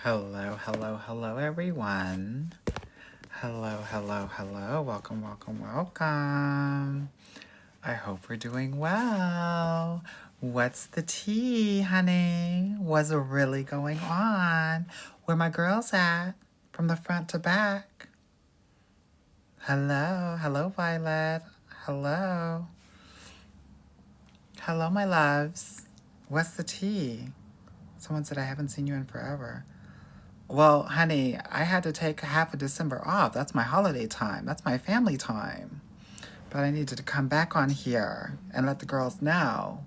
Hello, hello, hello, everyone. Hello, hello, hello. Welcome, welcome, welcome. I hope we're doing well. What's the tea, honey? What's really going on? Where my girls at? From the front to back. Hello, hello, Violet. Hello. Hello, my loves. What's the tea? Someone said I haven't seen you in forever. Well, honey, I had to take half of December off. That's my holiday time. That's my family time. But I needed to come back on here and let the girls know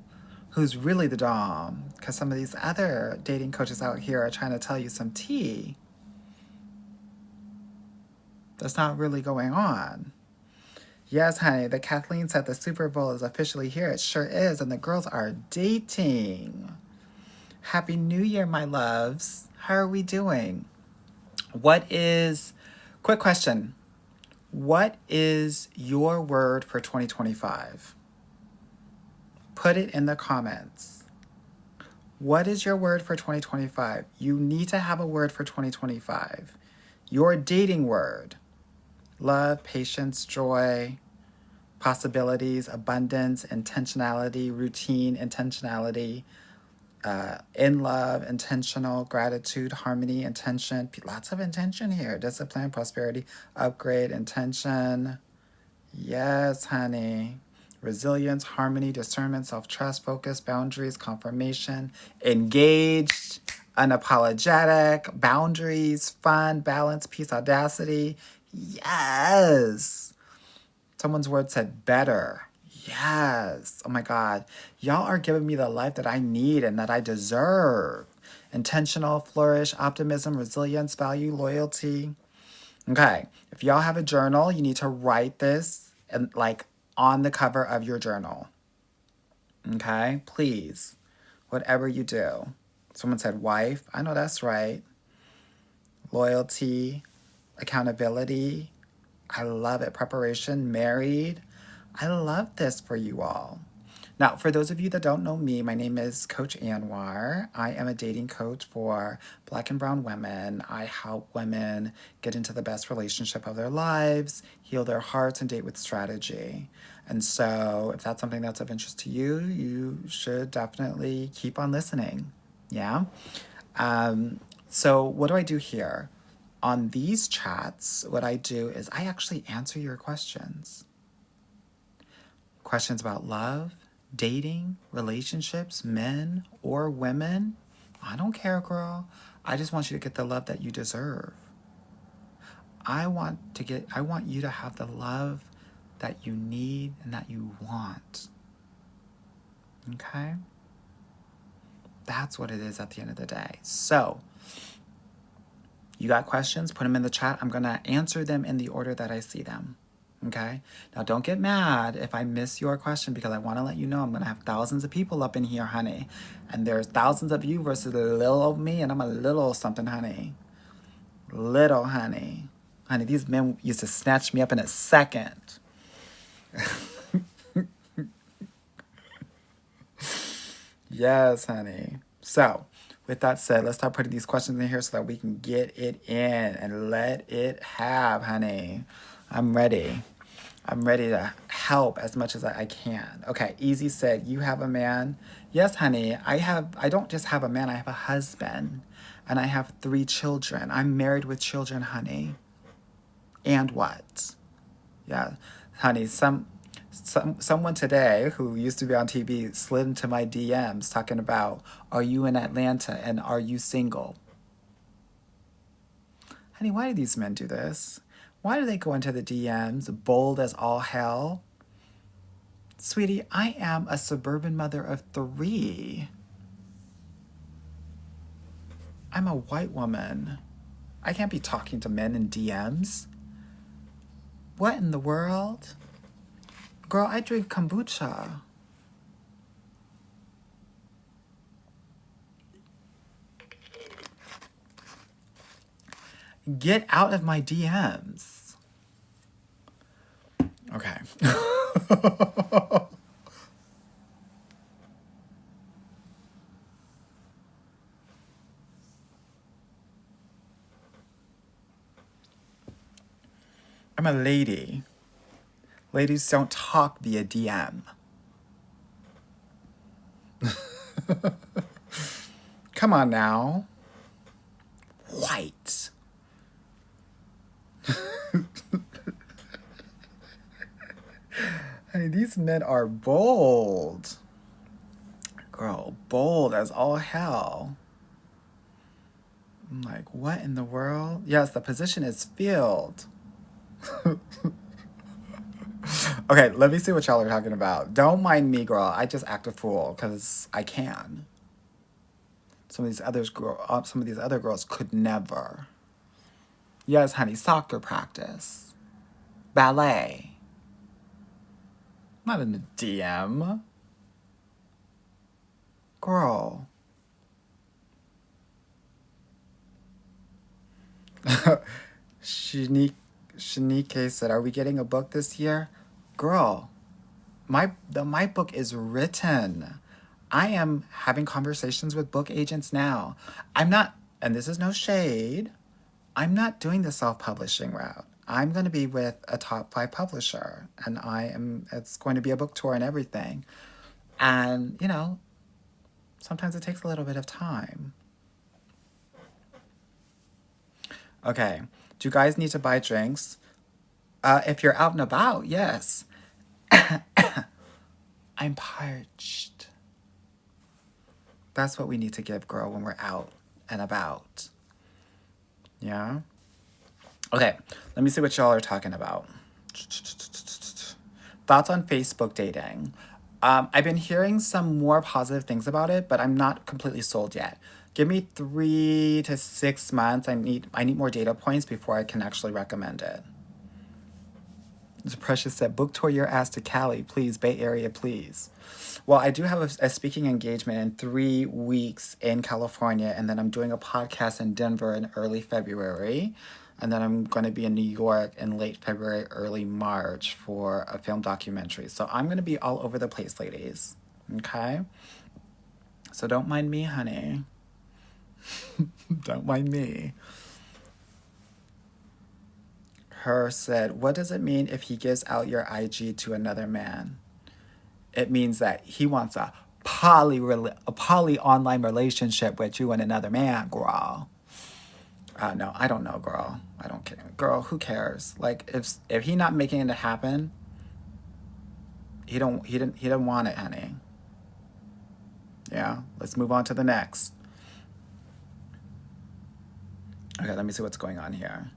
who's really the dom. Because some of these other dating coaches out here are trying to tell you some tea that's not really going on. Yes, honey, the Kathleen said the Super Bowl is officially here. It sure is. And the girls are dating. Happy New Year, my loves. How are we doing? Quick question. What is your word for 2025? Put it in the comments. What is your word for 2025? You need to have a word for 2025. Your dating word. Love, patience, joy, possibilities, abundance, intentionality, routine, intentionality, in love, intentional, gratitude, harmony, intention. Lots of intention here. Discipline, prosperity, upgrade, intention. Yes, honey. Resilience, harmony, discernment, self-trust, focus, boundaries, confirmation, engaged, unapologetic, boundaries, fun, balance, peace, audacity. Yes. Someone's word said better. Yes. Oh my God. Y'all are giving me the life that I need and that I deserve. Intentional, flourish, optimism, resilience, value, loyalty. Okay. If y'all have a journal, you need to write this and like on the cover of your journal. Okay? Please. Whatever you do. Someone said wife. I know that's right. Loyalty, accountability. I love it. Preparation, married. I love this for you all. Now, for those of you that don't know me, my name is Coach Anwar. I am a dating coach for Black and brown women. I help women get into the best relationship of their lives, heal their hearts, and date with strategy. And so if that's something that's of interest to you, you should definitely keep on listening. Yeah? So what do I do here? On these chats, what I do is I actually answer your questions. Questions about love, dating, relationships, men or women. I don't care, girl. I just want you to get the love that you deserve. I want you to have the love that you need and that you want. Okay? That's what it is at the end of the day. So, you got questions? Put them in the chat. I'm going to answer them in the order that I see them. Okay? Now, don't get mad if I miss your question because I want to let you know I'm going to have thousands of people up in here, honey. And there's thousands of you versus a little of me, and I'm a little something, honey. Little, honey. Honey, these men used to snatch me up in a second. Yes, honey. So, with that said, let's start putting these questions in here so that we can get it in and let it have, honey. I'm ready. I'm ready to help as much as I can. Okay, Easy said, you have a man? Yes, honey. I don't just have a man, I have a husband. And I have 3 children. I'm married with children, honey. And what? Yeah, honey, someone today who used to be on TV slid into my DMs talking about, are you in Atlanta and are you single? Honey, why do these men do this? Why do they go into the DMs bold as all hell? Sweetie, I am a suburban mother of 3. I'm a white woman. I can't be talking to men in DMs. What in the world? Girl, I drink kombucha. Get out of my DMs. Okay. I'm a lady. Ladies don't talk via DM. Come on now. White. Hey, these men are bold. Girl, bold as all hell. I'm like, what in the world? Yes, the position is filled. Okay, let me see what y'all are talking about. Don't mind me, girl. I just act a fool because I can. Some of these other girls could never. Yes, honey, soccer practice, ballet. Not in the DM, girl. Shanike said, "Are we getting a book this year, girl? My book is written. I am having conversations with book agents now. I'm not, and this is no shade. I'm not doing the self-publishing route. I'm going to be with a top 5 publisher, and it's going to be a book tour and everything. And, sometimes it takes a little bit of time. Okay. Do you guys need to buy drinks? If you're out and about, yes. I'm parched. That's what we need to give, girl, when we're out and about. Yeah? Okay, let me see what y'all are talking about. Thoughts on Facebook dating. I've been hearing some more positive things about it, but I'm not completely sold yet. Give me 3 to 6 months. I need more data points before I can actually recommend it. Precious said, book tour your ass to Cali, please. Bay Area, please. Well, I do have a speaking engagement in 3 weeks in California, and then I'm doing a podcast in Denver in early February. And then I'm going to be in New York in late February, early March for a film documentary. So I'm going to be all over the place, ladies. Okay? So don't mind me, honey. Don't mind me. Her said, what does it mean if he gives out your IG to another man? It means that he wants a poly online relationship with you and another man, girl. No, I don't know, girl. I don't care. Girl, who cares? Like, if he not making it happen, he didn't want it, honey. Yeah, let's move on to the next. Okay, let me see what's going on here.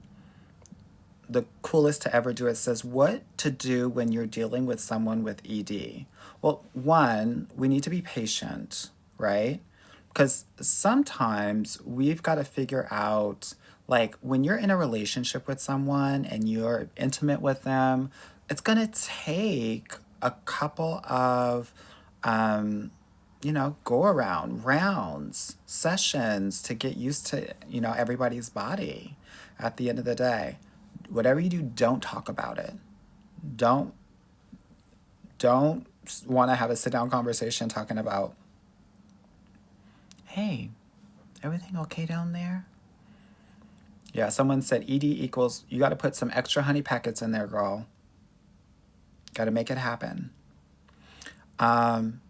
The coolest to ever do it says, what to do when you're dealing with someone with ED? Well, one, we need to be patient, right? Because sometimes we've got to figure out, like, when you're in a relationship with someone and you're intimate with them, it's going to take a couple of, go around rounds, sessions to get used to, everybody's body at the end of the day. Whatever you do, don't talk about it. Don't want to have a sit-down conversation talking about, hey, everything okay down there? Yeah, someone said ED equals, you got to put some extra honey packets in there, girl. Got to make it happen.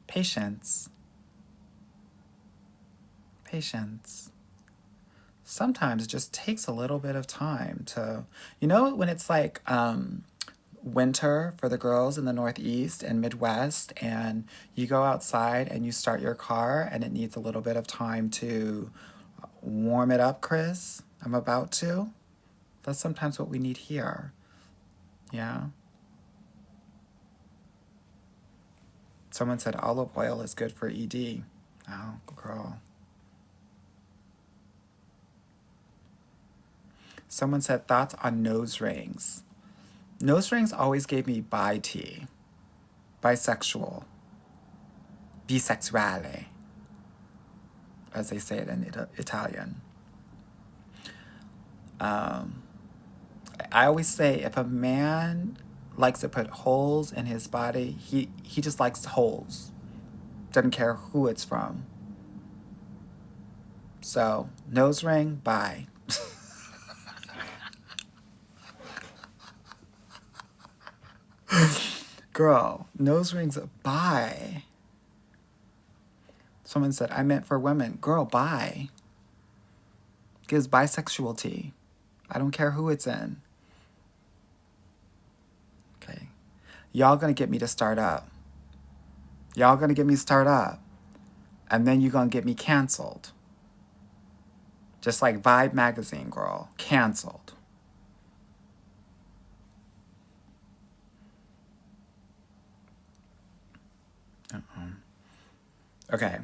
Patience. Patience. Sometimes it just takes a little bit of time to, when it's like winter for the girls in the Northeast and Midwest, and you go outside and you start your car and it needs a little bit of time to warm it up, Chris. I'm about to. That's sometimes what we need here. Yeah. Someone said olive oil is good for ED. Oh, girl. Someone said thoughts on nose rings. Nose rings always gave me bi-T. Bisexual. Bisexuale. As they say it in Italian. I always say if a man likes to put holes in his body, he just likes holes. Doesn't care who it's from. So, nose ring, bye. Girl, nose rings, bye. Someone said, I meant for women. Girl, bye. Gives bisexual tea. I don't care who it's in. Okay. Y'all gonna get me to start up. Y'all gonna get me start up. And then you gonna get me canceled. Just like Vibe magazine, girl. Canceled. Okay.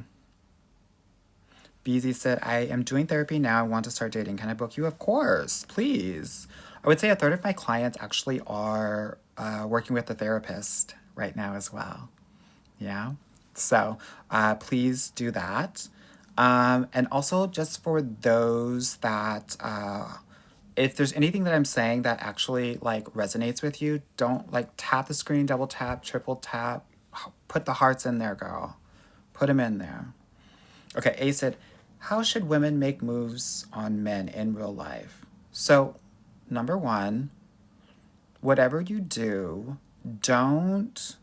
BZ said, I am doing therapy now. I want to start dating. Can I book you? Of course, please. I would say a third of my clients actually are working with a therapist right now as well. Yeah. So please do that. And also, just for those that, if there's anything that I'm saying that actually like resonates with you, don't like tap the screen, double tap, triple tap. Put the hearts in there, girl. Put them in there. Okay, A said, how should women make moves on men in real life? So, number one, whatever you do, don't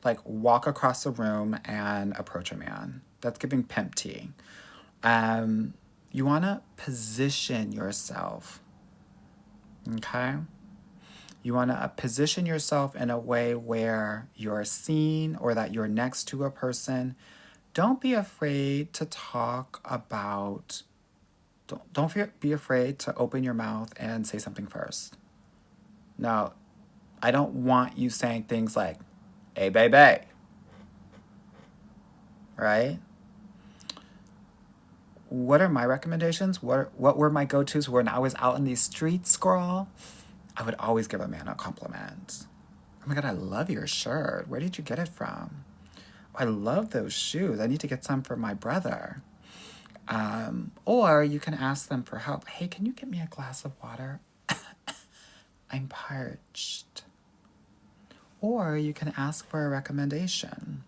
like walk across the room and approach a man. That's giving pimp tea. You want to position yourself. Okay? You want to position yourself in a way where you're seen or that you're next to a person. Don't be afraid to talk about, don't be afraid to open your mouth and say something first. Now, I don't want you saying things like, hey, baby, right? What are my recommendations? What were my go-tos when I was out in these streets, girl? I would always give a man a compliment. Oh my God, I love your shirt. Where did you get it from? I love those shoes. I need to get some for my brother. Or you can ask them for help. Hey, can you get me a glass of water? I'm parched. Or you can ask for a recommendation.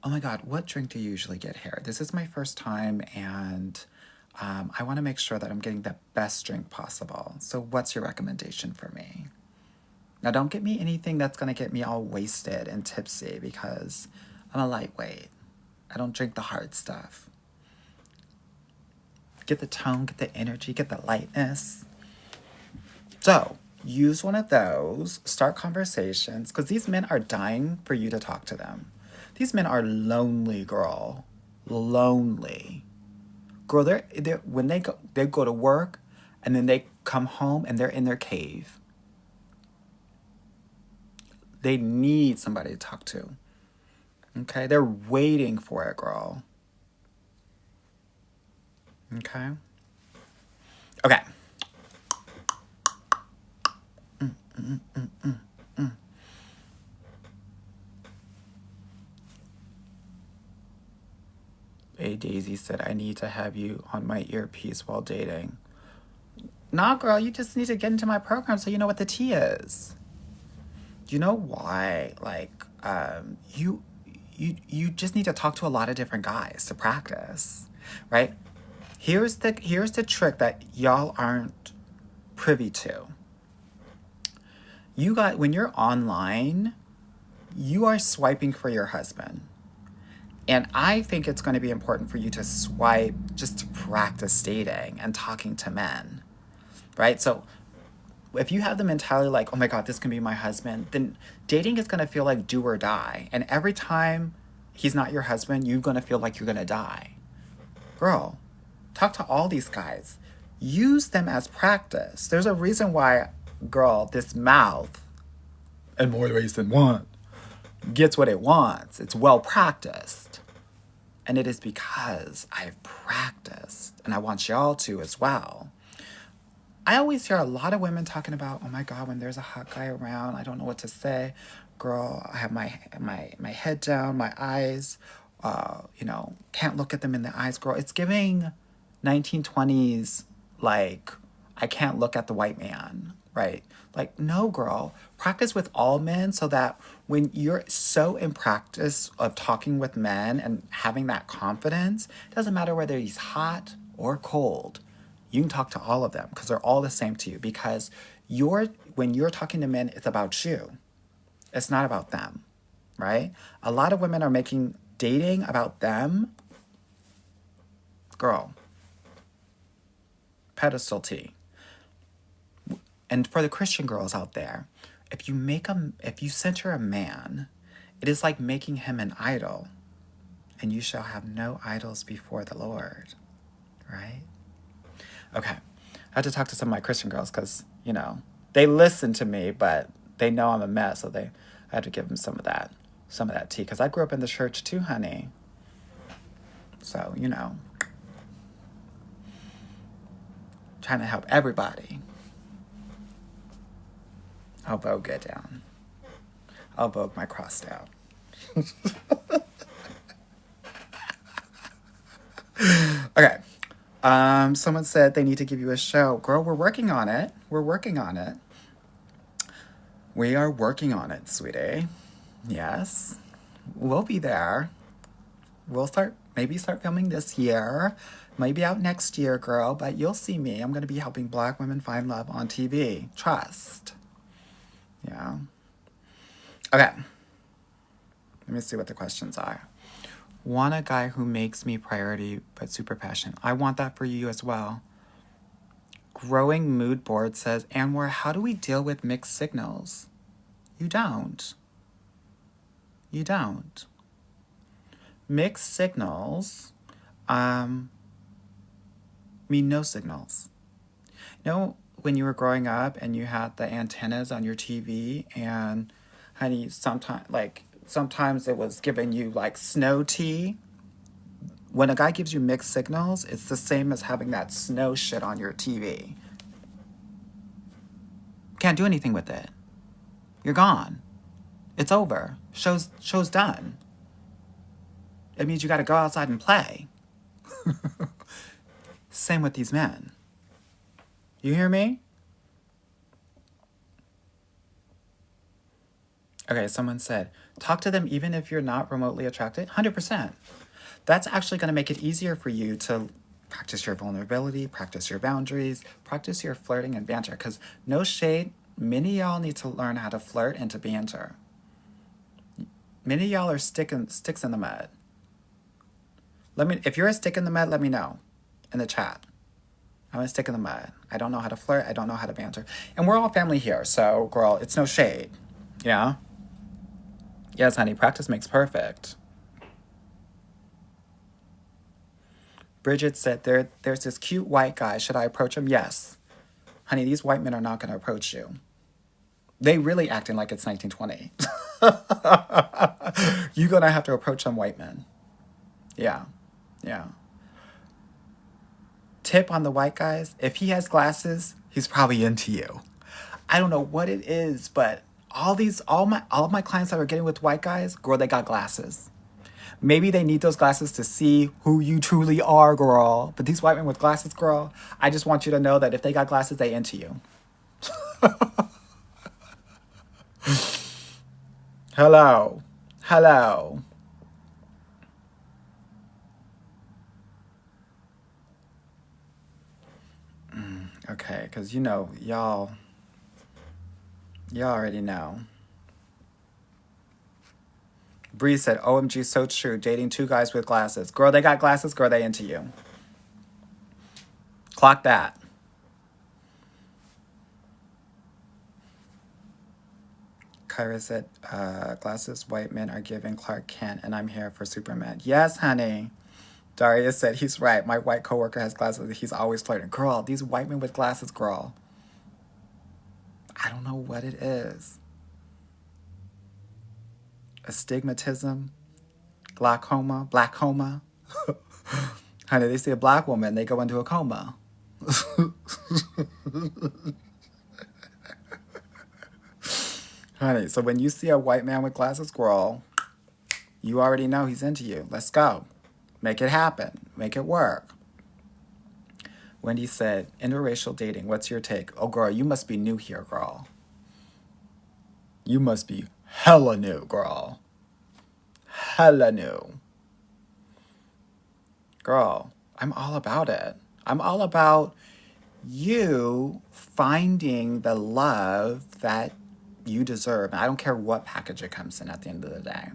Oh my God, what drink do you usually get here? This is my first time and I want to make sure that I'm getting the best drink possible. So what's your recommendation for me? Now don't get me anything that's going to get me all wasted and tipsy because I'm a lightweight. I don't drink the hard stuff. Get the tone, get the energy, get the lightness. So use one of those, start conversations, because these men are dying for you to talk to them. These men are lonely, girl. Lonely. Girl, they're when they go to work and then they come home and they're in their cave. They need somebody to talk to. Okay? They're waiting for it, girl. Okay? Okay. A Daisy said, I need to have you on my earpiece while dating. Nah, girl, you just need to get into my program so you know what the tea is. You know why? Like, you just need to talk to a lot of different guys to practice, right? Here's the trick that y'all aren't privy to. When you're online, you are swiping for your husband. And I think it's going to be important for you to swipe just to practice dating and talking to men, right? So if you have the mentality like, oh my God, this can be my husband, then dating is going to feel like do or die. And every time he's not your husband, you're going to feel like you're going to die. Girl, talk to all these guys. Use them as practice. There's a reason why, girl, this mouth, in more ways than one, gets what it wants. It's well practiced. And it is because I've practiced. And I want y'all to as well. I always hear a lot of women talking about, oh my God, when there's a hot guy around, I don't know what to say. Girl, I have my head down, my eyes, can't look at them in the eyes. Girl, it's giving 1920s, like, I can't look at the white man, right? Like, no, girl. Practice with all men so that when you're so in practice of talking with men and having that confidence, it doesn't matter whether he's hot or cold. You can talk to all of them because they're all the same to you because When you're talking to men, it's about you. It's not about them, right? A lot of women are making dating about them. Girl, pedestal T. And for the Christian girls out there, if you center a man, it is like making him an idol, and you shall have no idols before the Lord, right? Okay, I had to talk to some of my Christian girls because they listen to me, but they know I'm a mess, so I had to give them some of that tea because I grew up in the church too, honey. So trying to help everybody. I'll vogue it down. I'll vogue my cross down. Okay. Someone said they need to give you a show. Girl, we're working on it. We're working on it. We are working on it, sweetie. Yes. We'll be there. We'll maybe start filming this year. Maybe out next year, girl, but you'll see me. I'm going to be helping Black women find love on TV. Trust. Yeah. Okay. Let me see what the questions are. Want a guy who makes me priority but super passionate. I want that for you as well. Growing Mood Board says, Anwar, how do we deal with mixed signals? You don't. You don't. Mixed signals mean no signals. When you were growing up and you had the antennas on your TV and honey, sometimes it was giving you like snow tea. When a guy gives you mixed signals, it's the same as having that snow shit on your TV. Can't do anything with it. You're gone. It's over. Show's done. It means you got to go outside and play. Same with these men. You hear me? Okay, someone said, talk to them even if you're not remotely attracted. 100%. That's actually going to make it easier for you to practice your vulnerability, practice your boundaries, practice your flirting and banter. Because no shade, many of y'all need to learn how to flirt and to banter. Many of y'all are sticks in the mud. If you're a stick in the mud, let me know in the chat. I'm a stick in the mud. I don't know how to flirt. I don't know how to banter. And we're all family here, so girl, it's no shade. Yeah? Yes, honey, practice makes perfect. Bridget said, there's this cute white guy. Should I approach him? Yes. Honey, these white men are not going to approach you. They really acting like it's 1920. You're going to have to approach some white men. Yeah. Yeah. Tip on the white guys, if he has glasses, he's probably into you. I don't know what it is, but all of my clients that are getting with white guys, girl, they got glasses. Maybe they need those glasses to see who you truly are, girl. But these white men with glasses, girl, I just want you to know that if they got glasses, they into you. Hello. Okay, because y'all already know. Bree said, OMG, so true. Dating two guys with glasses. Girl, they got glasses. Girl, they into you. Clock that. Kyra said, glasses white men are giving Clark Kent, and I'm here for Superman. Yes, honey. Daria said, he's right. My white coworker has glasses. He's always flirting. Girl, these white men with glasses, girl. I don't know what it is. Astigmatism, glaucoma. Honey, they see a black woman, they go into a coma. Honey, so when you see a white man with glasses, girl, you already know he's into you. Let's go. Make it happen. Make it work. Wendy said, interracial dating, what's your take? Oh, girl, you must be new here, girl. You must be hella new, girl. Hella new. Girl, I'm all about it. I'm all about you finding the love that you deserve. And I don't care what package it comes in at the end of the day.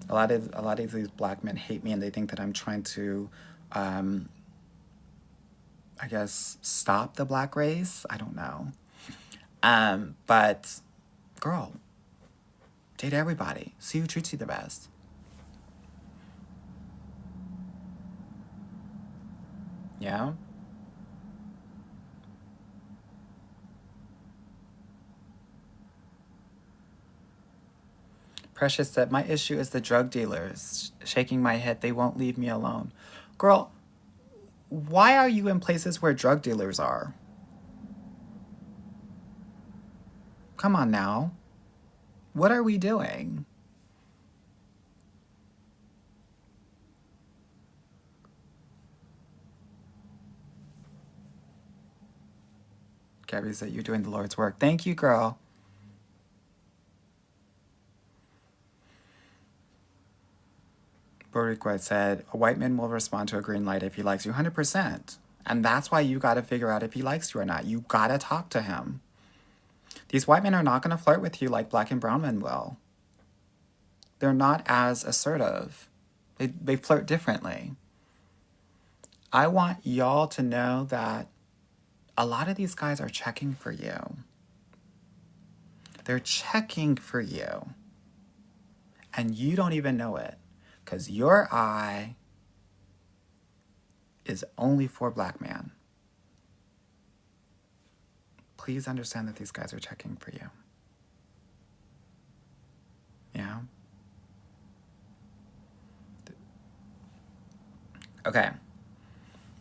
A lot of these black men hate me and they think that I'm trying to I guess stop the black race. I don't know. But girl, date everybody. See who treats you the best. Yeah. Precious said, my issue is the drug dealers. Shaking my head, they won't leave me alone. Girl, why are you in places where drug dealers are? Come on now. What are we doing? Gabby said, you're doing the Lord's work. Thank you, girl. Boricua said, a white man will respond to a green light if he likes you 100%. And that's why you got to figure out if he likes you or not. You got to talk to him. These white men are not going to flirt with you like black and brown men will. They're not as assertive. They flirt differently. I want y'all to know that a lot of these guys are checking for you. They're checking for you. And you don't even know it. Because your eye is only for black man. Please understand that these guys are checking for you. Yeah? Okay.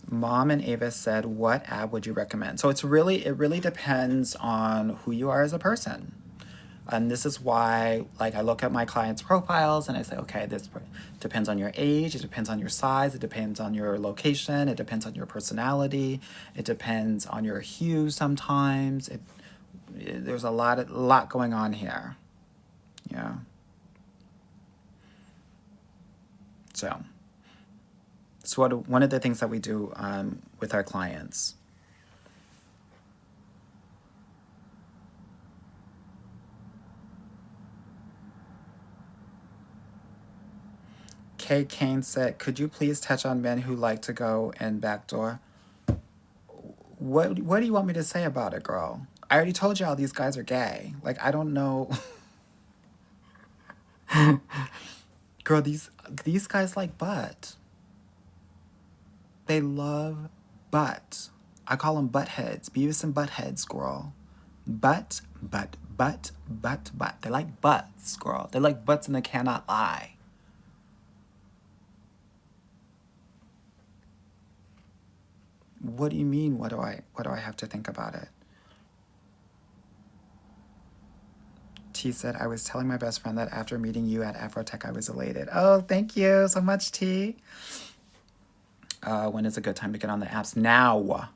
Mom and Ava said, what app would you recommend? So it really depends on who you are as a person. And this is why, like, I look at my clients' profiles and I say, okay, this depends on your age, it depends on your size, it depends on your location, it depends on your personality, it depends on your hue sometimes. There's a lot going on here. Yeah. So one of the things that we do with our clients. Kay Kane said, could you please touch on men who like to go in backdoor? What do you want me to say about it, girl? I already told y'all these guys are gay. Like, I don't know. Girl, these guys like butt. They love butt. I call them butt heads. Beavis and butt heads, girl. Butt. They like butts, girl. They like butts and they cannot lie. What do you mean? What do I have to think about it? T said, I was telling my best friend that after meeting you at Afrotech, I was elated. Oh, thank you so much, T. When is a good time to get on the apps? Now.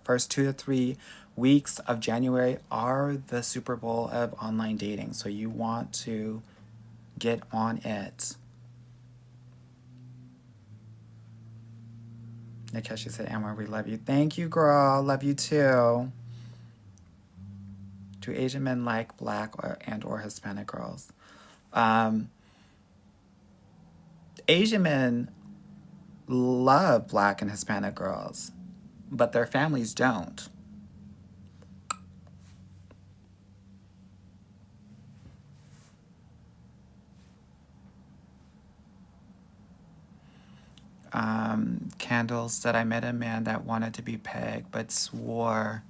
First 2 to 3 weeks of January are the Super Bowl of online dating. So you want to get on it. Nikeshi said, Amber, we love you. Thank you, girl. Love you too. Do Asian men like black or Hispanic girls? Asian men love black and Hispanic girls, but their families don't. Candles said, I met a man that wanted to be pegged, but swore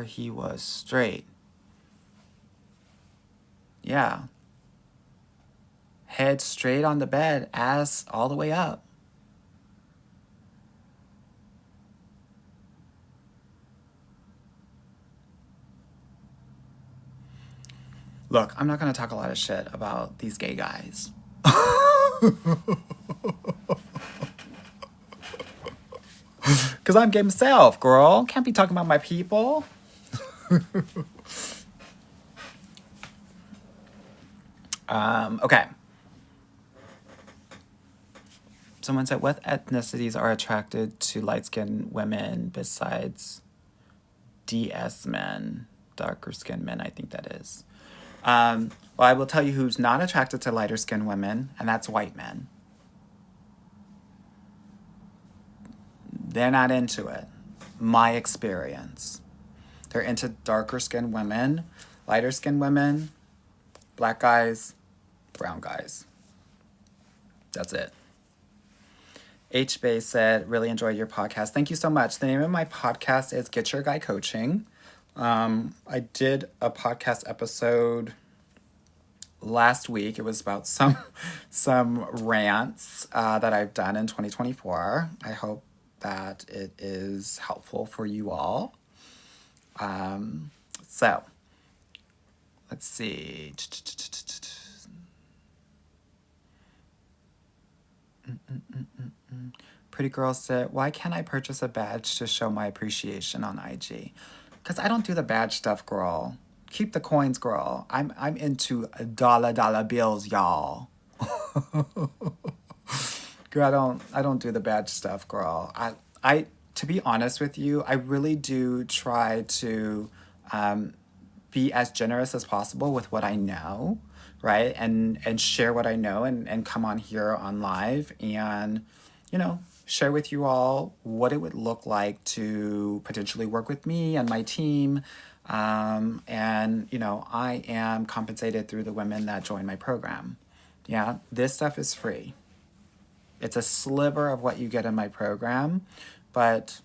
he was straight. Yeah. Head straight on the bed, ass all the way up. Look, I'm not going to talk a lot of shit about these gay guys. Because I'm gay myself, girl. Can't be talking about my people. Okay. Someone said, what ethnicities are attracted to light-skinned women besides DS men, darker-skinned men, I think that is. Well, I will tell you who's not attracted to lighter-skinned women, and that's white men. They're not into it. My experience. They're into darker-skinned women, lighter-skinned women, black guys, brown guys. That's it. H. Bay said, really enjoyed your podcast. Thank you so much. The name of my podcast is Get Your Guy Coaching. I did a podcast episode last week. It was about some rants that I've done in 2024. I hope that it is helpful for you all. So, let's see. Pretty Girl said, why can't I purchase a badge to show my appreciation on IG? Because I don't do the badge stuff, girl. Keep the coins, girl. I'm into dollar bills, y'all. Girl, I don't do the badge stuff, girl. I to be honest with you, I really do try to be as generous as possible with what I know, right? And share what I know and come on here on live and, share with you all what it would look like to potentially work with me and my team. And, I am compensated through the women that join my program. Yeah, this stuff is free. It's a sliver of what you get in my program, but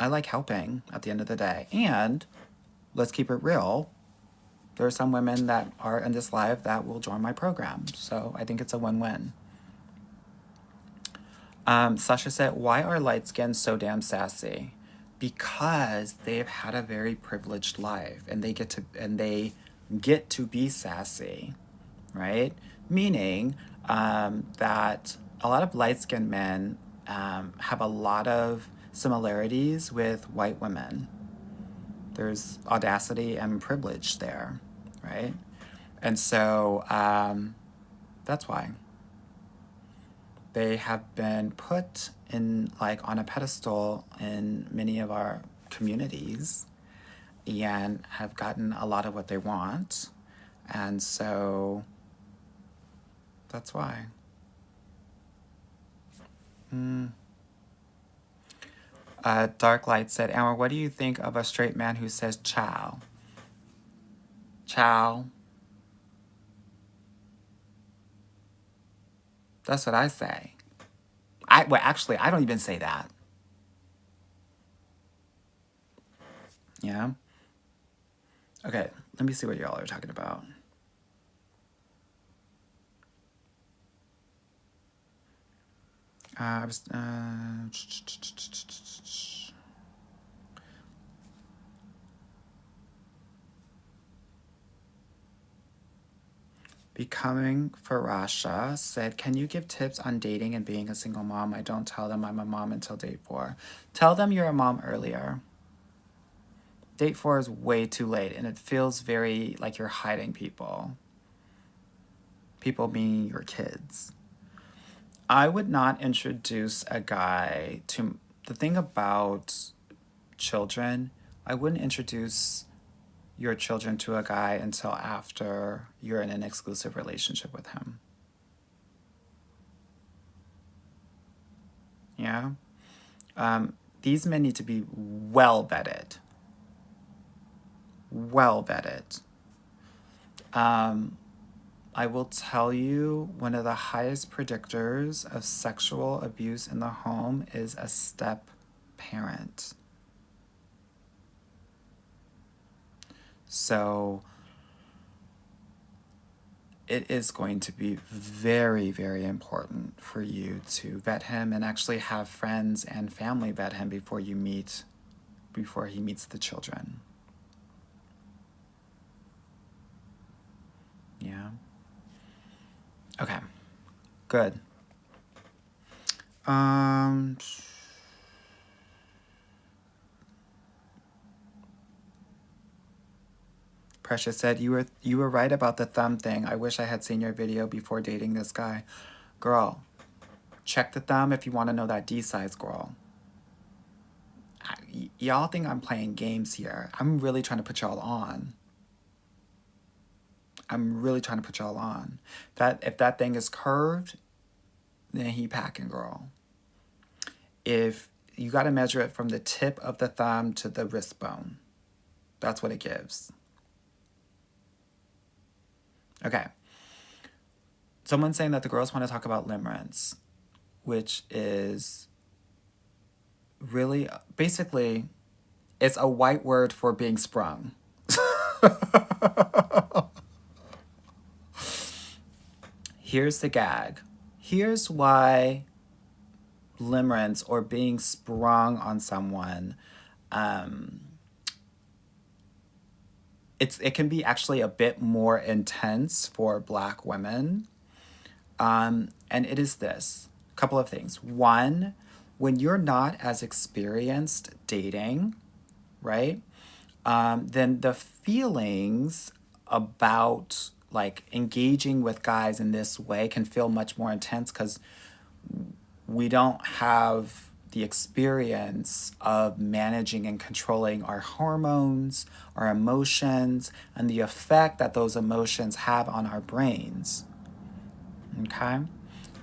I like helping at the end of the day. And let's keep it real. There are some women that are in this live that will join my program. So I think it's a win-win. Sasha said, why are light skins so damn sassy? Because they've had a very privileged life and they get to be sassy, right? Meaning that a lot of light-skinned men have a lot of similarities with white women. There's audacity and privilege there, right? And so that's why. They have been put in on a pedestal in many of our communities and have gotten a lot of what they want. And so that's why. Dark Light said, Amber, what do you think of a straight man who says ciao? Ciao. That's what I say. Actually, I don't even say that. Yeah? Okay, let me see what y'all are talking about. Becoming Farasha said, can you give tips on dating and being a single mom? I don't tell them I'm a mom until date 4. Tell them you're a mom earlier. Date 4 is way too late, and it feels very like you're hiding people. People being your kids. I would not introduce a guy to... The thing about children, I wouldn't introduce your children to a guy until after you're in an exclusive relationship with him. Yeah? These men need to be well vetted. Well vetted. I will tell you, one of the highest predictors of sexual abuse in the home is a step parent. So it is going to be very, very important for you to vet him and actually have friends and family vet him before he meets the children. Yeah. Okay. Good. Precious said, you were right about the thumb thing. I wish I had seen your video before dating this guy. Girl, Check the thumb if you want to know that D size, girl. Y'all think I'm playing games here. I'm really trying to put y'all on. I'm really trying to put y'all on. That if that thing is curved, then he packing, girl. If you got to measure it from the tip of the thumb to the wrist bone. That's what it gives. Okay. Someone's saying that the girls want to talk about limerence, which is really, basically, it's a white word for being sprung. Here's the gag. Here's why limerence or being sprung on someone, it can be actually a bit more intense for Black women. And it is this. A couple of things. One, when you're not as experienced dating, right? Then the feelings about like engaging with guys in this way can feel much more intense because we don't have the experience of managing and controlling our hormones, our emotions, and the effect that those emotions have on our brains. Okay?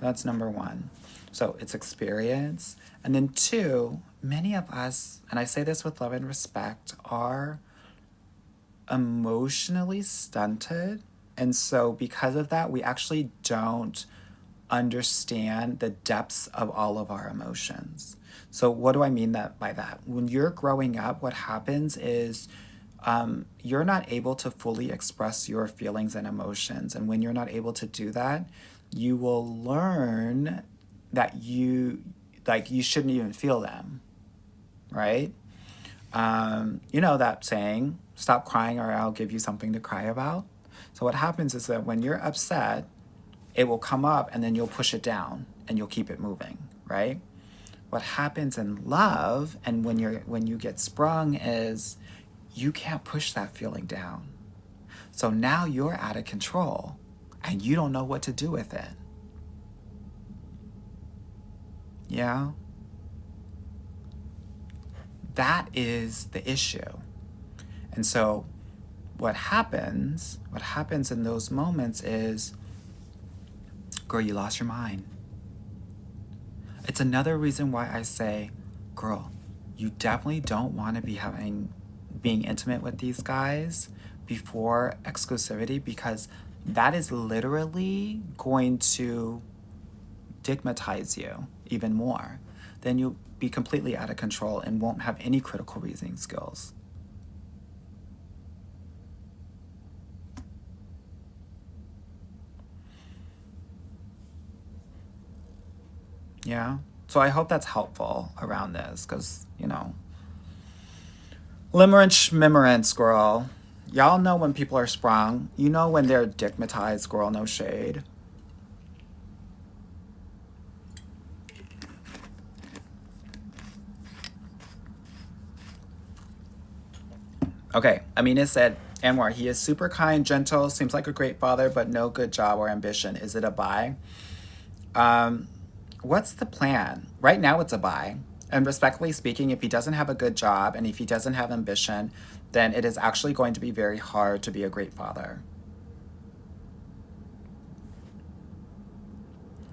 That's number one. So it's experience. And then two, many of us, and I say this with love and respect, are emotionally stunted. And so because of that, we actually don't understand the depths of all of our emotions. So what do I mean by that? When you're growing up, what happens is you're not able to fully express your feelings and emotions. And when you're not able to do that, you will learn that you shouldn't even feel them, right? You know that saying, stop crying or I'll give you something to cry about. So what happens is that when you're upset, it will come up and then you'll push it down and you'll keep it moving, right? What happens in love and when you get sprung is you can't push that feeling down. So now you're out of control and you don't know what to do with it. Yeah? That is the issue. And so what happens in those moments is, girl, you lost your mind. It's another reason why I say, girl, you definitely don't want to be being intimate with these guys before exclusivity, because that is literally going to stigmatize you even more. Then you'll be completely out of control and won't have any critical reasoning skills. Yeah. So I hope that's helpful around this because, limerence, schmimmerence, girl. Y'all know when people are sprung. You know when they're digmatized, girl, no shade. Okay, Amina said, Anwar, he is super kind, gentle, seems like a great father, but no good job or ambition. Is it a buy? What's the plan? Right now it's a buy. And respectfully speaking, if he doesn't have a good job and if he doesn't have ambition, then it is actually going to be very hard to be a great father.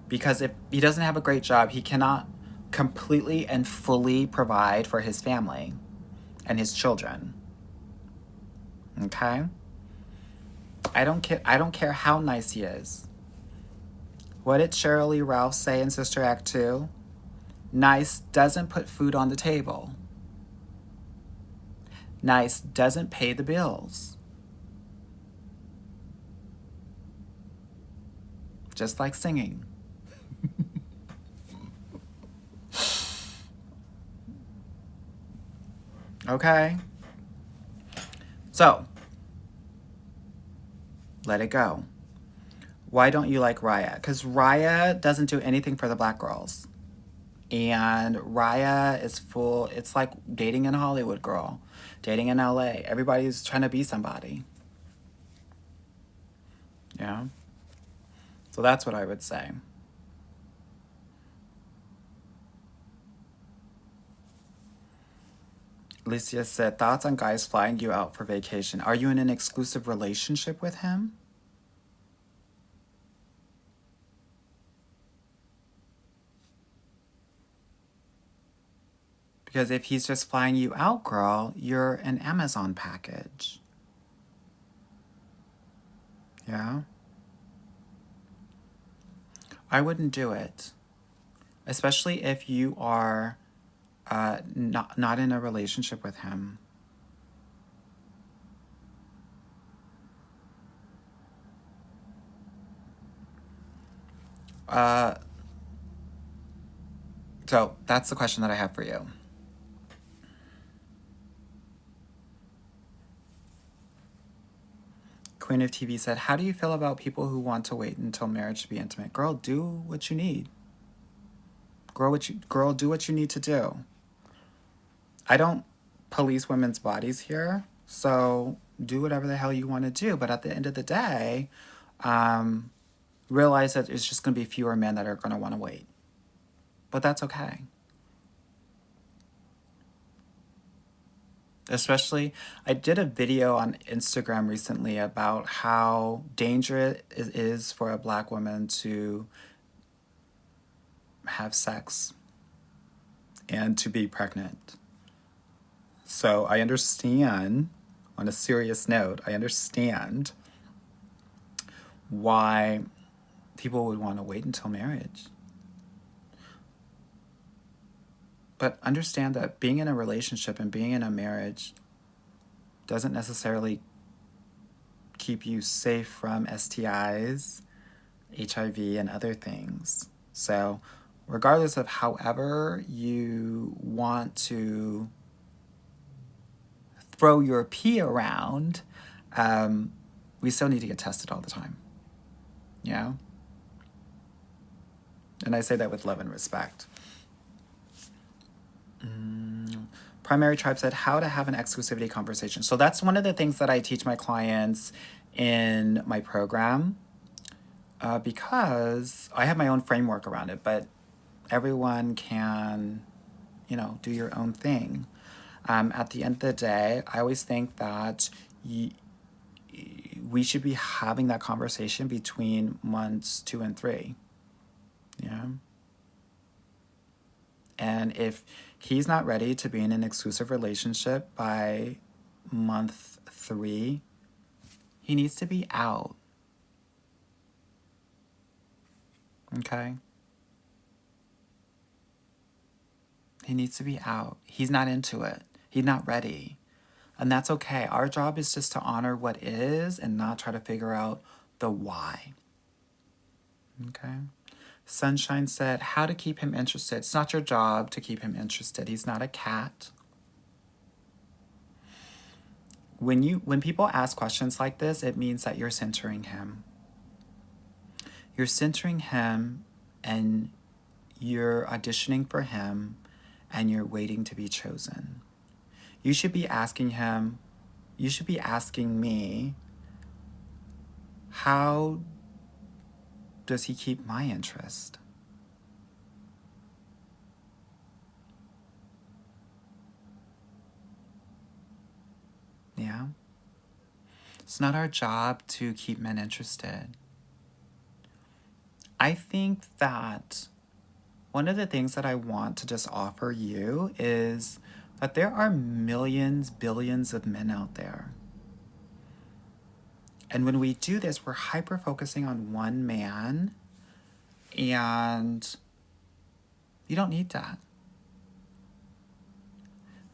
Because if he doesn't have a great job, he cannot completely and fully provide for his family and his children. Okay? I don't care how nice he is. What did Cheryl Lee Ralph say in Sister Act 2? Nice doesn't put food on the table. Nice doesn't pay the bills. Just like singing. Okay? So, let it go. Why don't you like Raya? Because Raya doesn't do anything for the Black girls. And Raya is full, it's like dating in Hollywood, girl. Dating in LA. Everybody's trying to be somebody. Yeah? So that's what I would say. Alicia said, thoughts on guys flying you out for vacation. Are you in an exclusive relationship with him? Because if he's just flying you out, girl, you're an Amazon package. Yeah? I wouldn't do it. Especially if you are not in a relationship with him. So that's the question that I have for you. Queen of TV said, how do you feel about people who want to wait until marriage to be intimate? Girl, do what you need. Girl, do what you need to do. I don't police women's bodies here, so do whatever the hell you want to do. But at the end of the day, realize that it's just going to be fewer men that are going to want to wait. But that's okay. Especially, I did a video on Instagram recently about how dangerous it is for a black woman to have sex and to be pregnant. So I understand, on a serious note, I understand why people would want to wait until marriage. But understand that being in a relationship and being in a marriage doesn't necessarily keep you safe from STIs, HIV, and other things. So regardless of however you want to throw your pee around, we still need to get tested all the time. Yeah? And I say that with love and respect. Primary Tribe said, how to have an exclusivity conversation. So that's one of the things that I teach my clients in my program, because I have my own framework around it, but everyone can, do your own thing. At the end of the day, I always think that we should be having that conversation between months 2 and 3. Yeah. And if he's not ready to be in an exclusive relationship by month 3, he needs to be out. Okay? He needs to be out. He's not into it. He's not ready. And that's okay. Our job is just to honor what is and not try to figure out the why. Okay? Sunshine said, how to keep him interested. It's not your job to keep him interested. He's not a cat. When people ask questions like this, it means that you're centering him. You're centering him and you're auditioning for him and you're waiting to be chosen. You should be asking him, you should be asking me, how does he keep my interest? Yeah? It's not our job to keep men interested. I think that one of the things that I want to just offer you is that there are millions, billions of men out there. And when we do this, we're hyper-focusing on one man, and you don't need that.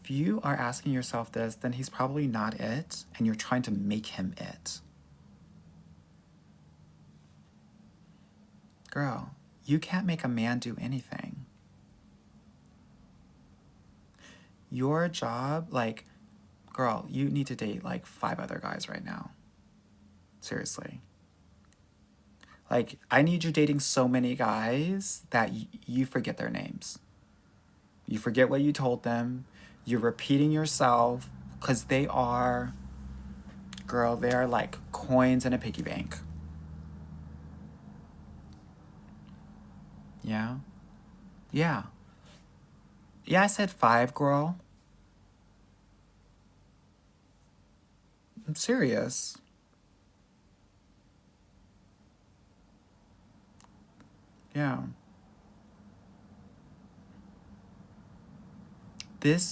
If you are asking yourself this, then he's probably not it, and you're trying to make him it. Girl, you can't make a man do anything. Your job, girl, you need to date 5 other guys right now. Seriously. I need you dating so many guys that you forget their names. You forget what you told them. You're repeating yourself because they are like coins in a piggy bank. Yeah? Yeah. Yeah, I said 5, girl. I'm serious. Yeah.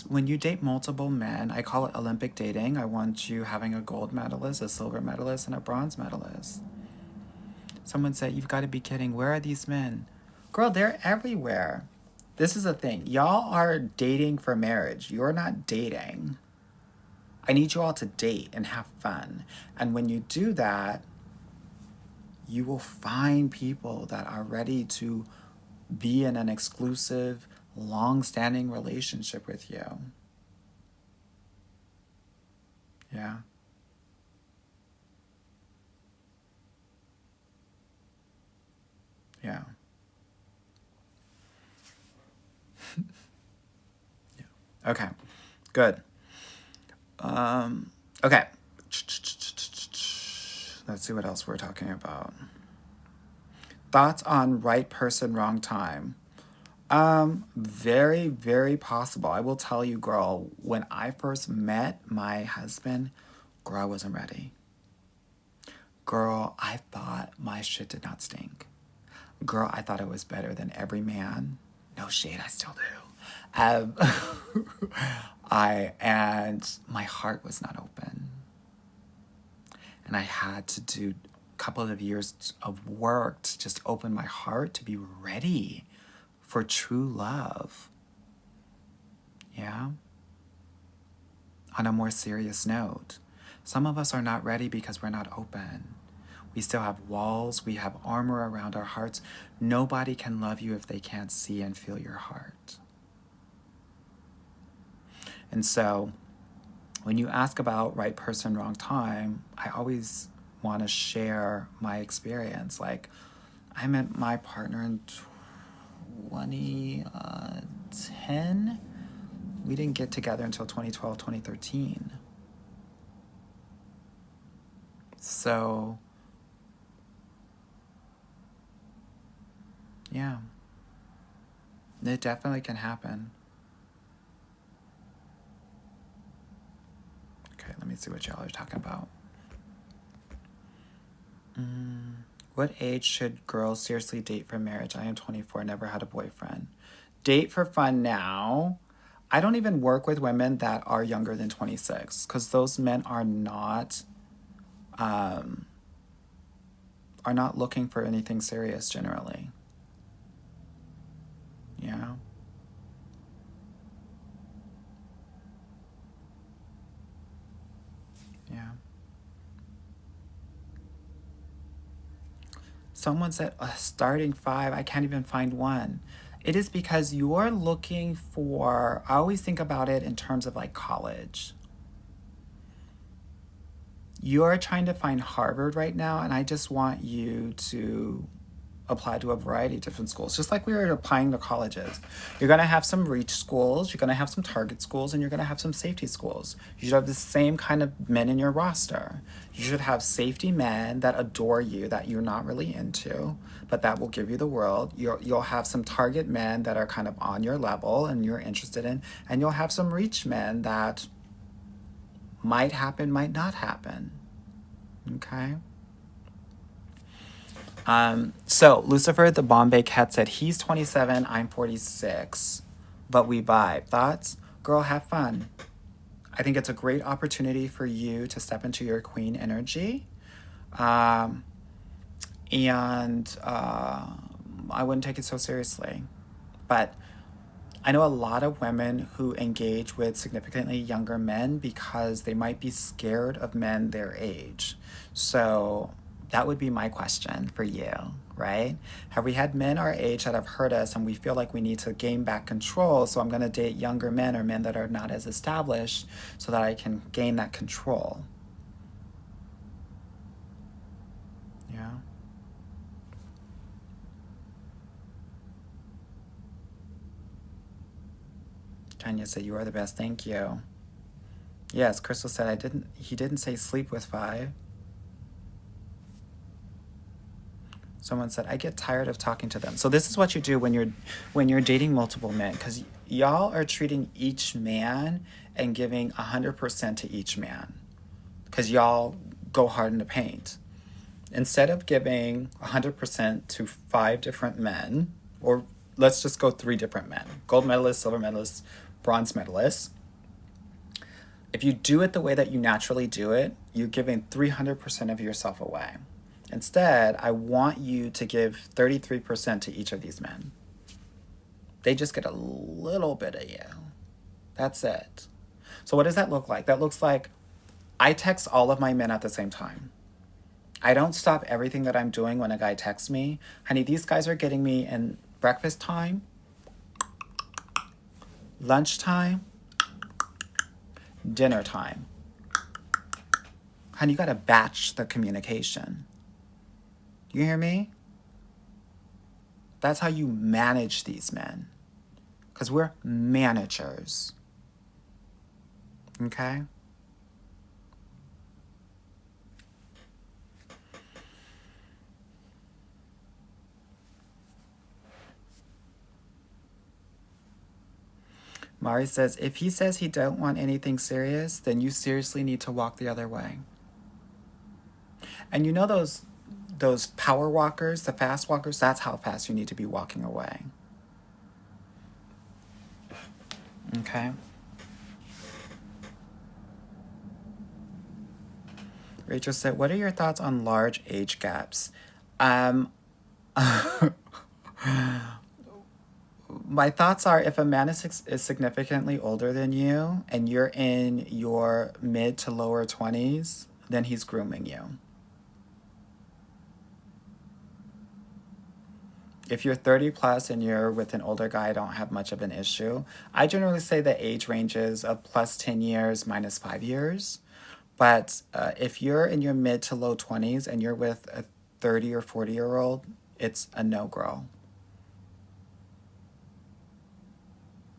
When you date multiple men, I call it Olympic dating. I want you having a gold medalist, a silver medalist, and a bronze medalist. Someone said, "You've got to be kidding. Where are these men?" Girl, they're everywhere. This is the thing. Y'all are dating for marriage. You're not dating. I need you all to date and have fun. And when you do that, you will find people that are ready to be in an exclusive, long-standing relationship with you. Yeah. Yeah. Yeah. Okay. Good. Okay. Let's see what else we're talking about. Thoughts on right person, wrong time. Very, very possible. I will tell you, girl, when I first met my husband, girl, I wasn't ready. Girl, I thought my shit did not stink. Girl, I thought it was better than every man. No shade, I still do. And my heart was not open. And I had to do a couple of years of work to just open my heart to be ready for true love. Yeah? On a more serious note, some of us are not ready because we're not open. We still have walls, we have armor around our hearts. Nobody can love you if they can't see and feel your heart. And so, when you ask about right person, wrong time, I always want to share my experience. Like, I met my partner in 2010. We didn't get together until 2012, 2013. So, yeah, it definitely can happen. Okay, let me see what y'all are talking about. What age should girls seriously date for marriage? I am 24, never had a boyfriend. Date for fun now. I don't even work with women that are younger than 26 because those men are not looking for anything serious generally. Yeah. Yeah. Someone said, starting 5, I can't even find one. It is because you're looking for, I always think about it in terms of like college. You're trying to find Harvard right now, and I just want you to apply to a variety of different schools, just like we were applying to colleges. You're going to have some reach schools, you're going to have some target schools, and you're going to have some safety schools. You should have the same kind of men in your roster. You should have safety men that adore you, that you're not really into, but that will give you the world. You'll have some target men that are kind of on your level and you're interested in, and you'll have some reach men that might happen, might not happen. Okay? So Lucifer the Bombay Cat said he's 27, I'm 46, but we vibe. Thoughts? Girl, have fun. I think it's a great opportunity for you to step into your queen energy. I wouldn't take it so seriously. But I know a lot of women who engage with significantly younger men because they might be scared of men their age. So that would be my question for you, right? Have we had men our age that have hurt us and we feel like we need to gain back control? So I'm going to date younger men or men that are not as established so that I can gain that control. Yeah. Tanya said, you are the best. Thank you. Yes, Crystal said, he didn't say sleep with 5. Someone said, I get tired of talking to them. So this is what you do when you're dating multiple men, because y'all are treating each man and giving 100% to each man. because y'all go hard in the paint. Instead of giving 100% to 5 different men, or let's just go 3 different men, gold medalists, silver medalists, bronze medalists, if you do it the way that you naturally do it, you're giving 300% of yourself away. Instead, I want you to give 33% to each of these men. They just get a little bit of you. That's it. So what does that look like? That looks like I text all of my men at the same time. I don't stop everything that I'm doing when a guy texts me. Honey, these guys are getting me in breakfast time, lunchtime, dinner time. Honey, you gotta batch the communication. You hear me? That's how you manage these men. Because we're managers. Okay? Mari says, if he says he don't want anything serious, then you seriously need to walk the other way. And you know those power walkers, the fast walkers, that's how fast you need to be walking away. Okay? Rachel said, what are your thoughts on large age gaps? My thoughts are, if a man is significantly older than you and you're in your mid to lower 20s, then he's grooming you. If you're 30 plus and you're with an older guy, I don't have much of an issue. I generally say the age ranges of plus 10 years, minus 5 years. But if you're in your mid to low 20s and you're with a 30 or 40-year-old, it's a no, girl.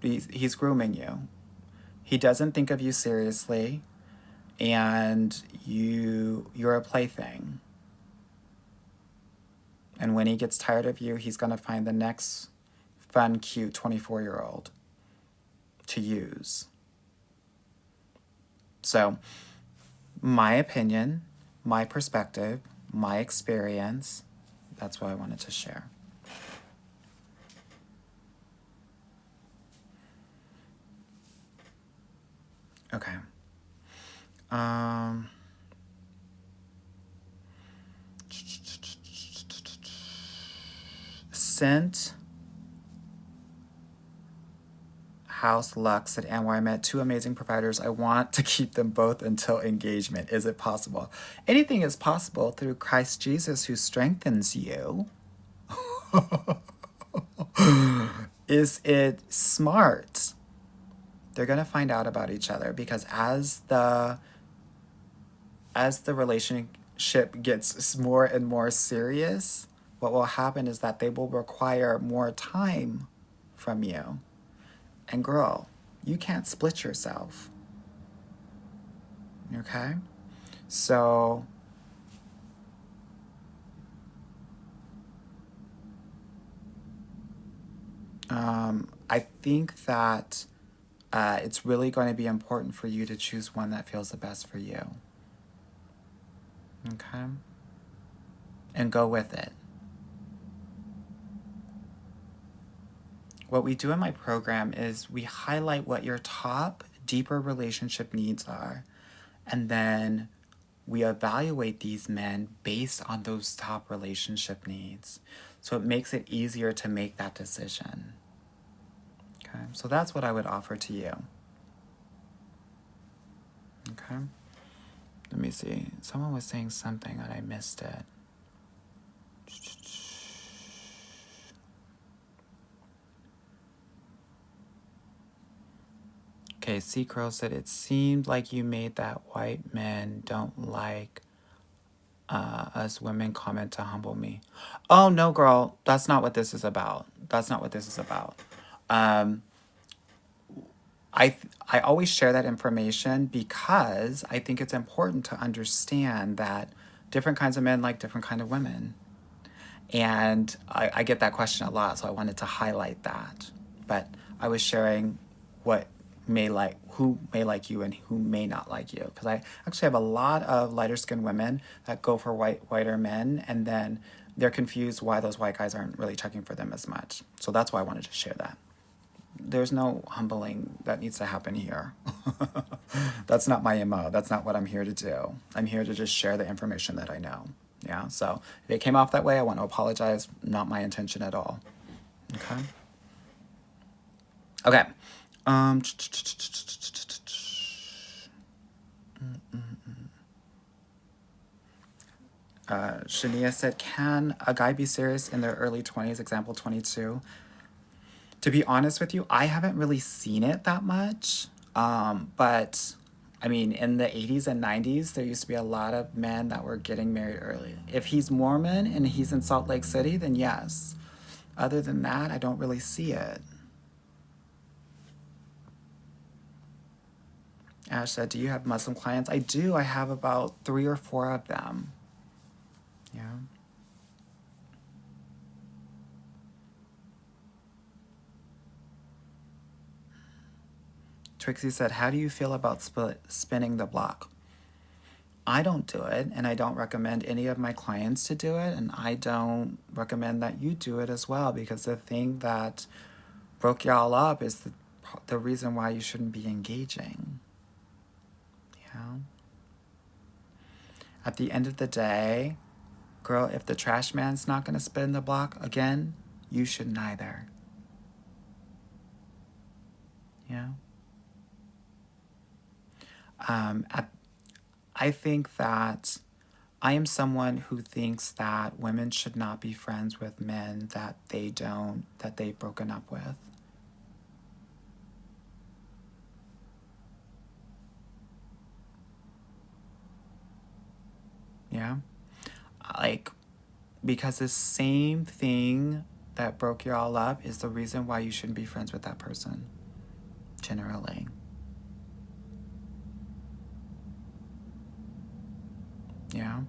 He's grooming you. He doesn't think of you seriously, and you're a plaything. And when he gets tired of you, he's going to find the next fun, cute 24-year-old to use. So, my opinion, my perspective, my experience, that's what I wanted to share. Okay. Scent House Lux at Anwar. I met 2 amazing providers. I want to keep them both until engagement. Is it possible? Anything is possible through Christ Jesus who strengthens you. Is it smart? They're going to find out about each other, because as the relationship gets more and more serious, what will happen is that they will require more time from you. And girl, you can't split yourself. Okay? So I think that it's really going to be important for you to choose one that feels the best for you. Okay? And go with it. What we do in my program is we highlight what your top, deeper relationship needs are, and then we evaluate these men based on those top relationship needs. So it makes it easier to make that decision. Okay, so that's what I would offer to you. Okay, let me see. Someone was saying something and I missed it. Okay, C. Crow said, it seemed like you made that white men don't like us women comment to humble me. Oh, no, girl. That's not what this is about. That's not what this is about. I always share that information because I think it's important to understand that different kinds of men like different kind of women. And I get that question a lot, so I wanted to highlight that. But I was sharing what who may like you and who may not like you. Because I actually have a lot of lighter skinned women that go for whiter men, and then they're confused why those white guys aren't really checking for them as much. So that's why I wanted to share that. There's no humbling that needs to happen here. That's not my MO. That's not what I'm here to do. I'm here to just share the information that I know. Yeah, so if it came off that way, I want to apologize. Not my intention at all. Okay. Okay. Shania said, can a guy be serious in their early 20s, example 22? To be honest with you, I haven't really seen it that much. But I mean, in the 80s and 90s, there used to be a lot of men that were getting married early. If he's Mormon and he's in Salt Lake City, then yes. Other than that, I don't really see it. Ash said, do you have Muslim clients? I do. I have about 3 or 4 of them. Yeah. Trixie said, how do you feel about spinning the block? I don't do it, and I don't recommend any of my clients to do it, and I don't recommend that you do it as well, because the thing that broke y'all up is the reason why you shouldn't be engaging. Yeah. At the end of the day, girl, if the trash man's not going to spin the block again, you shouldn't either. Yeah. I think that I am someone who thinks that women should not be friends with men that they've broken up with. Yeah. Because the same thing that broke you all up is the reason why you shouldn't be friends with that person, generally. Yeah.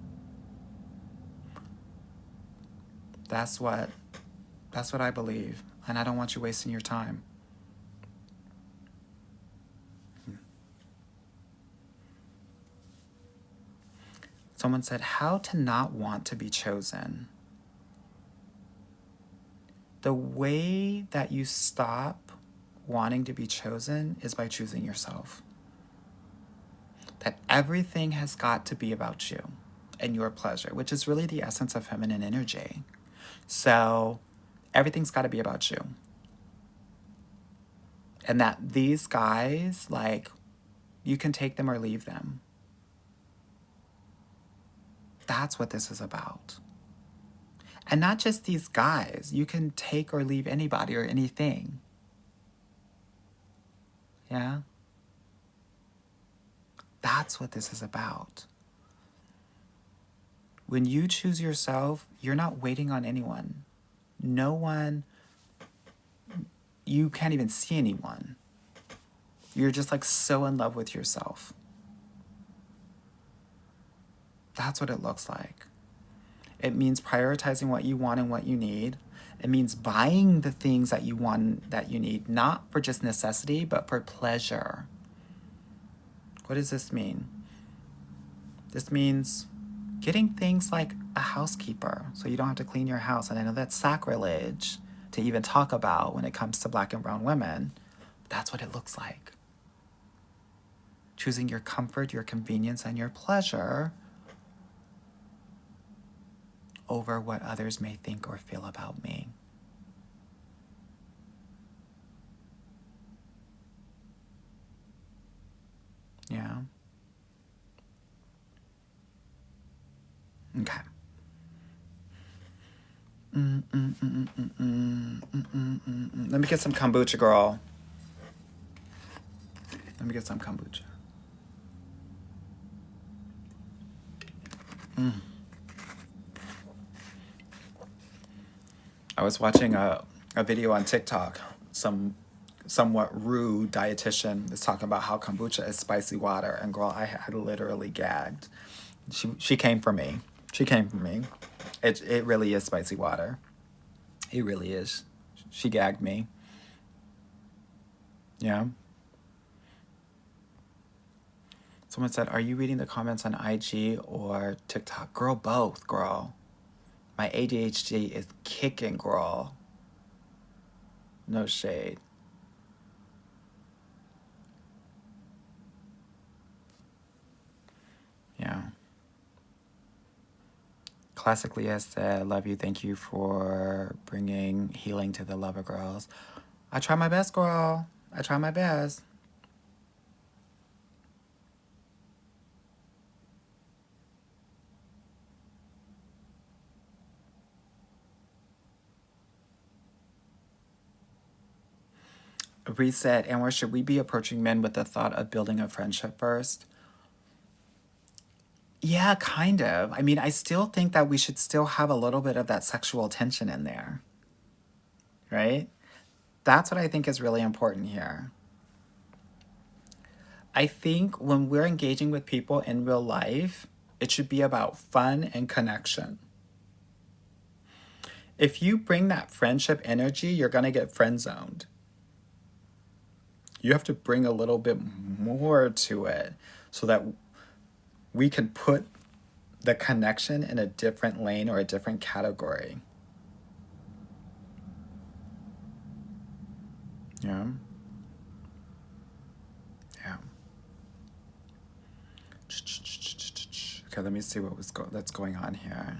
That's what I believe, and I don't want you wasting your time. Someone said, how to not want to be chosen. The way that you stop wanting to be chosen is by choosing yourself. That everything has got to be about you and your pleasure, which is really the essence of feminine energy. So everything's got to be about you. And that these guys, you can take them or leave them. That's what this is about. And not just these guys. You can take or leave anybody or anything. Yeah? That's what this is about. When you choose yourself, you're not waiting on anyone. No one, you can't even see anyone. You're just so in love with yourself. That's what it looks like. It means prioritizing what you want and what you need. It means buying the things that you want, that you need, not for just necessity, but for pleasure. What does this mean? This means getting things like a housekeeper so you don't have to clean your house. And I know that's sacrilege to even talk about when it comes to Black and brown women. But that's what it looks like. Choosing your comfort, your convenience, and your pleasure over what others may think or feel about me. Yeah. Okay. Let me get some kombucha, girl. Let me get some kombucha. I was watching a video on TikTok. Some somewhat rude dietitian is talking about how kombucha is spicy water, and girl, I had literally gagged. She came for me. She came for me. It really is spicy water. It really is. She gagged me. Yeah. Someone said, are you reading the comments on IG or TikTok? Girl, both, girl. My ADHD is kicking, girl. No shade. Yeah. Classically, I said, love you. Thank you for bringing healing to the Lover Girls. I try my best, girl. I try my best. Reset, and where should we be approaching men with the thought of building a friendship first? Yeah, kind of. I mean, I still think that we should still have a little bit of that sexual tension in there, right? That's what I think is really important here. I think when we're engaging with people in real life, it should be about fun and connection. If you bring that friendship energy, you're going to get friend zoned. You have to bring a little bit more to it so that we can put the connection in a different lane or a different category. Yeah. Yeah. Okay, let me see that's going on here.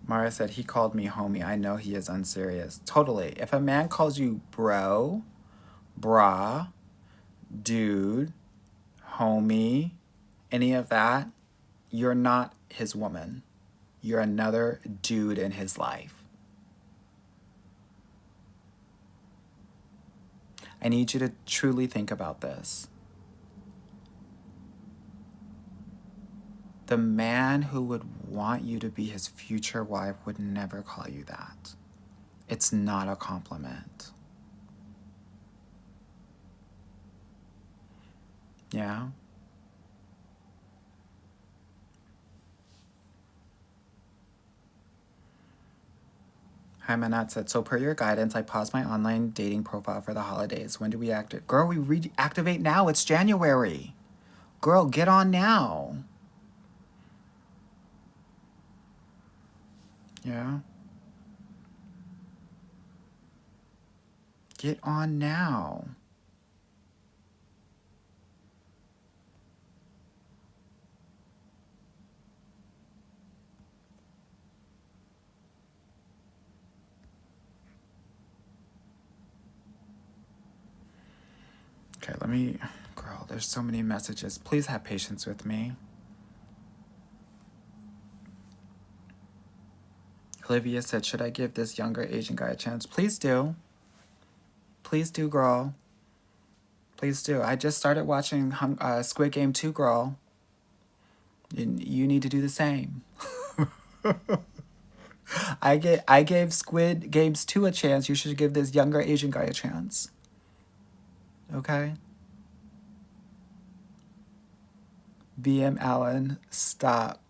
Mara said, he called me homie. I know he is unserious. Totally. If a man calls you bro, bra, dude, homie, any of that, you're not his woman. You're another dude in his life. I need you to truly think about this. The man who would want you to be his future wife would never call you that. It's not a compliment. Yeah? Hi, Manat said, so per your guidance, I paused my online dating profile for the holidays. When do we activate? Girl, we reactivate now. It's January. Girl, get on now. Yeah? Get on now. Okay, girl, there's so many messages. Please have patience with me. Olivia said, should I give this younger Asian guy a chance? Please do. Please do, girl. Please do. I just started watching Squid Game 2, girl. You need to do the same. I gave Squid Games 2 a chance. You should give this younger Asian guy a chance. Okay? BM Allen, stop.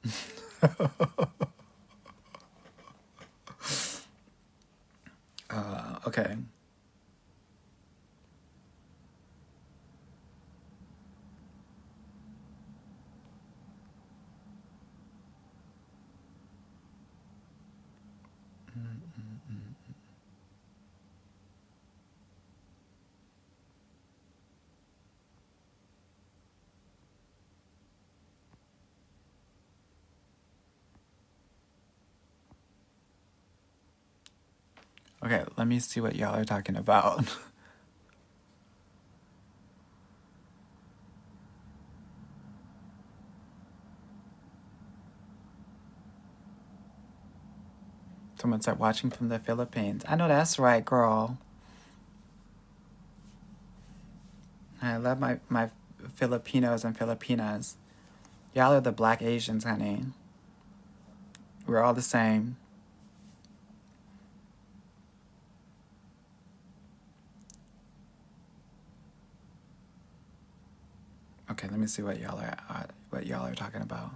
Okay. Okay, let me see what y'all are talking about. Someone said watching from the Philippines. I know that's right, girl. I love my Filipinos and Filipinas. Y'all are the black Asians, honey. We're all the same. Okay, let me see what y'all are talking about.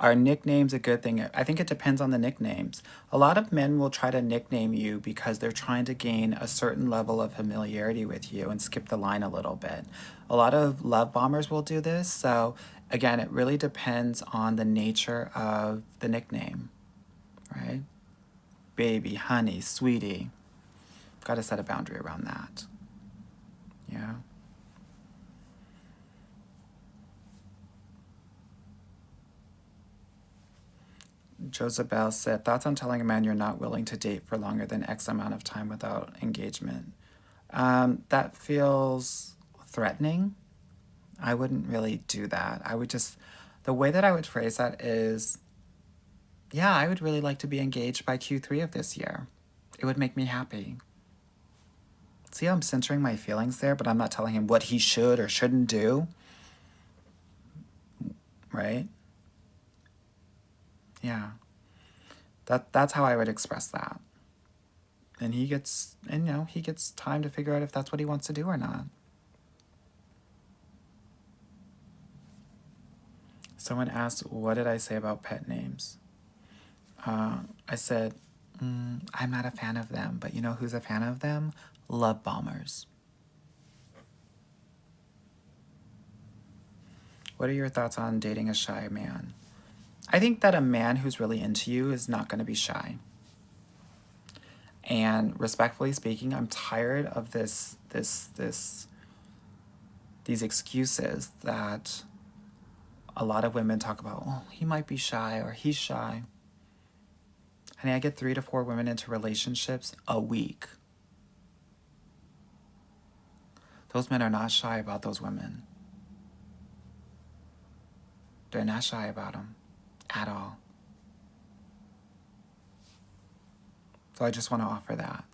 Are nicknames a good thing? I think it depends on the nicknames. A lot of men will try to nickname you because they're trying to gain a certain level of familiarity with you and skip the line a little bit. A lot of love bombers will do this. So, again, it really depends on the nature of the nickname, right? Baby, honey, sweetie. Got to set a boundary around that. Yeah. Josabel said, thoughts on telling a man you're not willing to date for longer than X amount of time without engagement? That feels threatening. I wouldn't really do that. I would just, the way that I would phrase that is, yeah, I would really like to be engaged by Q3 of this year. It would make me happy. See how I'm centering my feelings there, but I'm not telling him what he should or shouldn't do, right? Yeah. That's how I would express that. And he gets, and he gets time to figure out if that's what he wants to do or not. Someone asked, what did I say about pet names? I said, I'm not a fan of them, but you know who's a fan of them? Love bombers. What are your thoughts on dating a shy man? I think that a man who's really into you is not going to be shy. And respectfully speaking, I'm tired of these excuses that a lot of women talk about. Oh, he might be shy or he's shy. Honey, I get 3 to 4 women into relationships a week. Those men are not shy about those women. They're not shy about them at all. So I just want to offer that.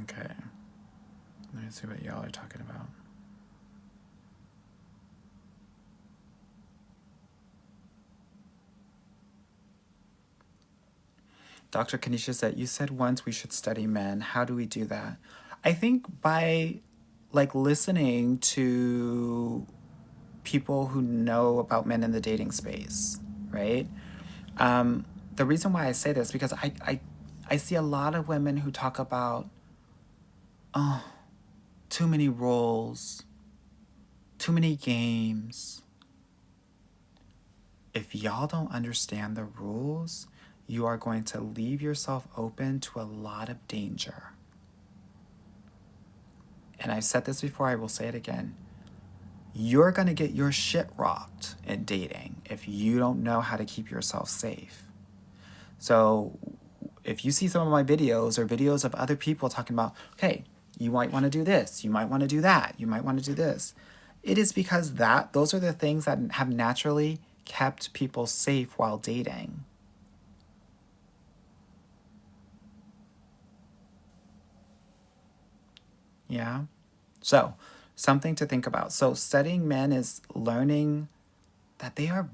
Okay. Let me see what y'all are talking about. Dr. Kanisha said, you said once we should study men. How do we do that? I think by listening to people who know about men in the dating space, right? The reason why I say this because I see a lot of women who talk about, oh, too many roles, too many games. If y'all don't understand the rules, you are going to leave yourself open to a lot of danger. And I've said this before, I will say it again. You're going to get your shit rocked in dating if you don't know how to keep yourself safe. So if you see some of my videos or videos of other people talking about, okay, you might want to do this, you might want to do that, you might want to do this, it is because those are the things that have naturally kept people safe while dating. Yeah? So, something to think about. So, studying men is learning that they are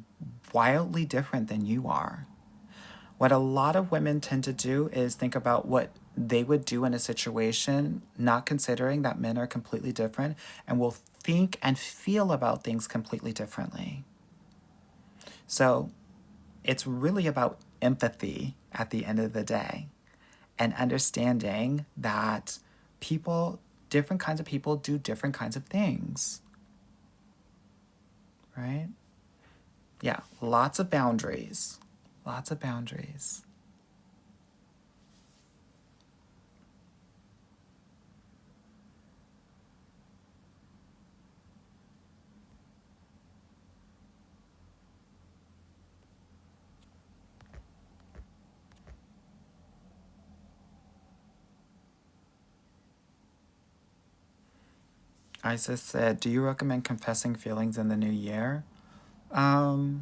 wildly different than you are. What a lot of women tend to do is think about what they would do in a situation, not considering that men are completely different and will think and feel about things completely differently. So, it's really about empathy at the end of the day and understanding that different kinds of people do different kinds of things. Right? Yeah, lots of boundaries. Lots of boundaries. Isis said, do you recommend confessing feelings in the new year? No.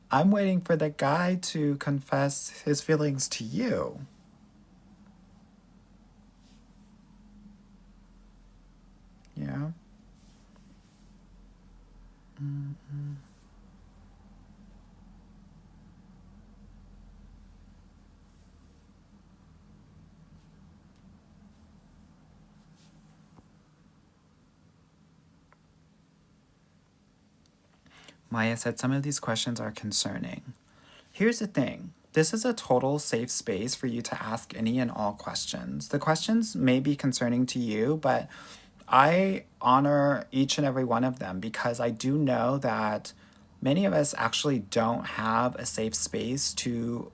I'm waiting for the guy to confess his feelings to you. Yeah. Maya said some of these questions are concerning. Here's the thing. This is a total safe space for you to ask any and all questions. The questions may be concerning to you, but I honor each and every one of them because I do know that many of us actually don't have a safe space to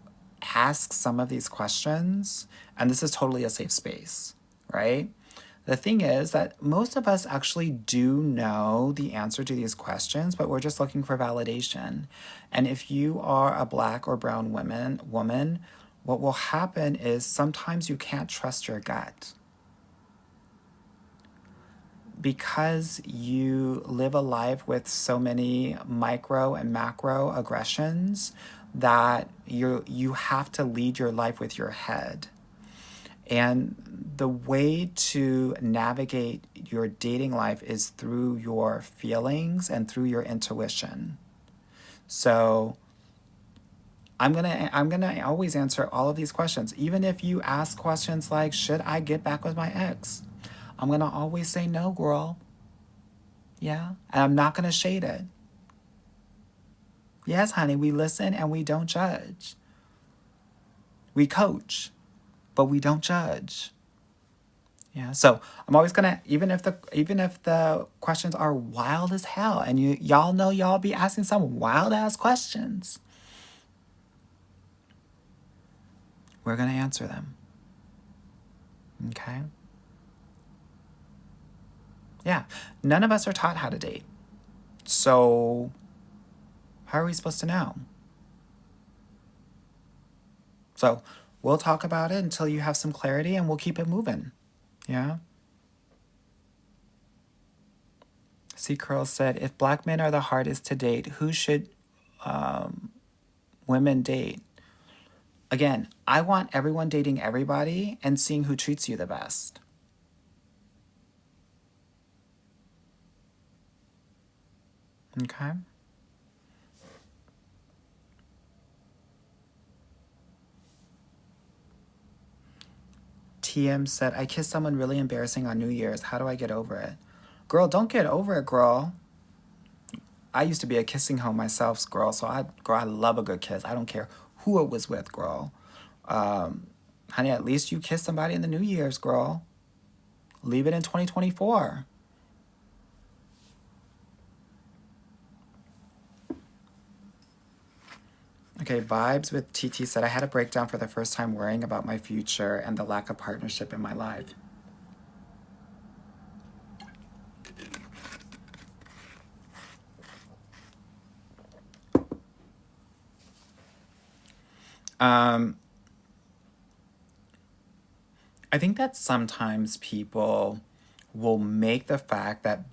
ask some of these questions. And this is totally a safe space, right? The thing is that most of us actually do know the answer to these questions, but we're just looking for validation. And if you are a black or brown woman, what will happen is sometimes you can't trust your gut because you live a life with so many micro and macro aggressions that you have to lead your life with your head. And the way to navigate your dating life is through your feelings and through your intuition. So I'm gonna always answer all of these questions. Even if you ask questions like, should I get back with my ex? I'm gonna always say no, girl. Yeah. And I'm not gonna shade it. Yes, honey, we listen and we don't judge. We coach, but we don't judge. Yeah, so I'm always gonna even if the questions are wild as hell, and y'all know y'all be asking some wild ass questions, we're gonna answer them. Okay? Yeah, none of us are taught how to date, so how are we supposed to know? So we'll talk about it until you have some clarity, and we'll keep it moving. Yeah. C. Curl said, if black men are the hardest to date, who should women date? Again, I want everyone dating everybody and seeing who treats you the best. Okay? TM said, I kissed someone really embarrassing on New Year's. How do I get over it? Girl, don't get over it, girl. I used to be a kissing hoe myself, girl, so I love a good kiss. I don't care who it was with, girl. Honey, at least you kissed somebody in the New Year's, girl. Leave it in 2024. Okay, Vibes with TT said, I had a breakdown for the first time worrying about my future and the lack of partnership in my life. I think that sometimes people will make the fact that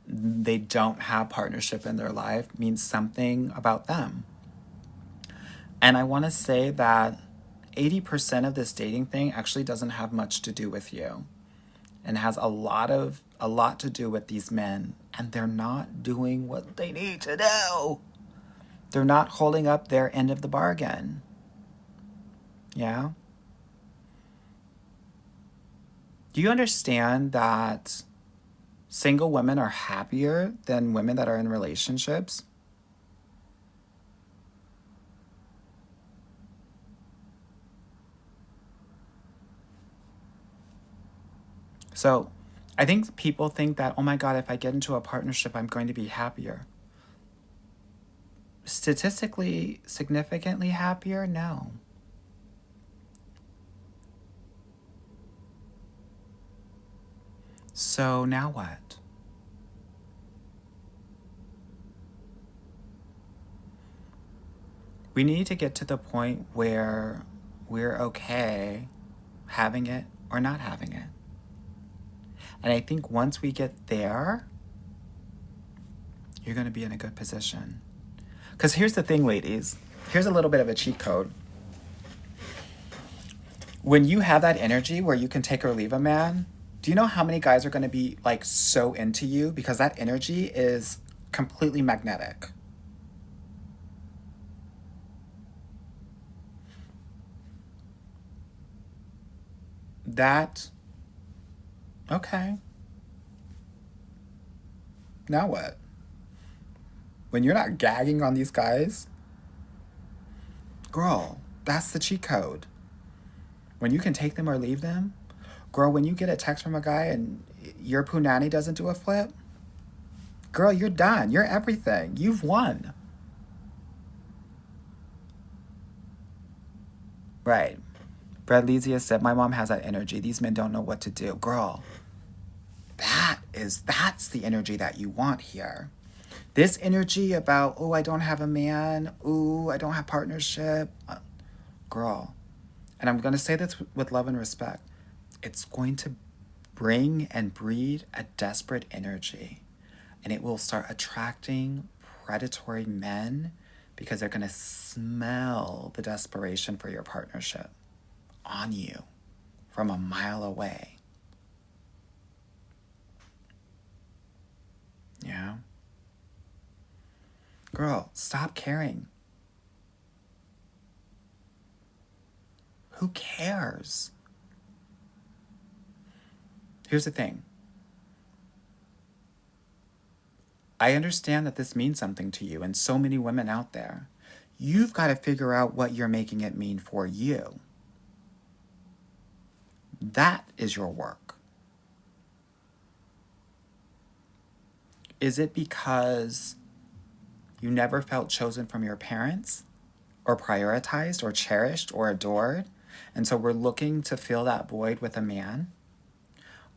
they don't have partnership in their life mean something about them. And I want to say that 80% of this dating thing actually doesn't have much to do with you and has a lot to do with these men, and they're not doing what they need to do. They're not holding up their end of the bargain. Yeah? Do you understand that single women are happier than women that are in relationships? So I think people think that, oh my God, if I get into a partnership, I'm going to be happier. Statistically, significantly happier? No. So now what? We need to get to the point where we're okay having it or not having it. And I think once we get there, you're going to be in a good position. Because here's the thing, ladies. Here's a little bit of a cheat code. When you have that energy where you can take or leave a man, do you know how many guys are going to be like so into you? Because that energy is completely magnetic. That, okay. Now what? When you're not gagging on these guys, girl, that's the cheat code. When you can take them or leave them, girl, when you get a text from a guy and your punani doesn't do a flip, girl, you're done. You're everything. You've won. Right. Brad Lesia said, my mom has that energy. These men don't know what to do. Girl, that's the energy that you want here. This energy about, oh, I don't have a man. Ooh, I don't have partnership. Girl, and I'm going to say this with love and respect, it's going to bring and breed a desperate energy. And it will start attracting predatory men because they're going to smell the desperation for your partnership on you from a mile away. Yeah? Girl, stop caring. Who cares? Here's the thing. I understand that this means something to you and so many women out there. You've got to figure out what you're making it mean for you. That is your work. Is it because you never felt chosen from your parents or prioritized or cherished or adored? And so we're looking to fill that void with a man?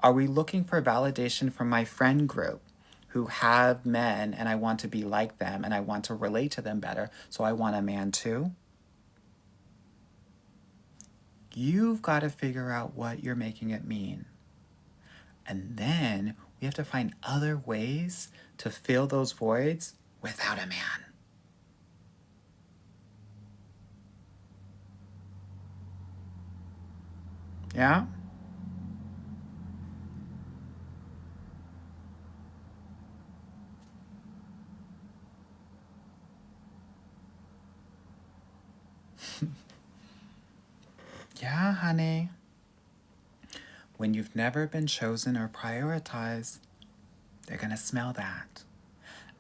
Are we looking for validation from my friend group who have men and I want to be like them and I want to relate to them better, so I want a man too? You've got to figure out what you're making it mean. And then we have to find other ways to fill those voids without a man. Yeah? Yeah, honey. When you've never been chosen or prioritized, they're going to smell that.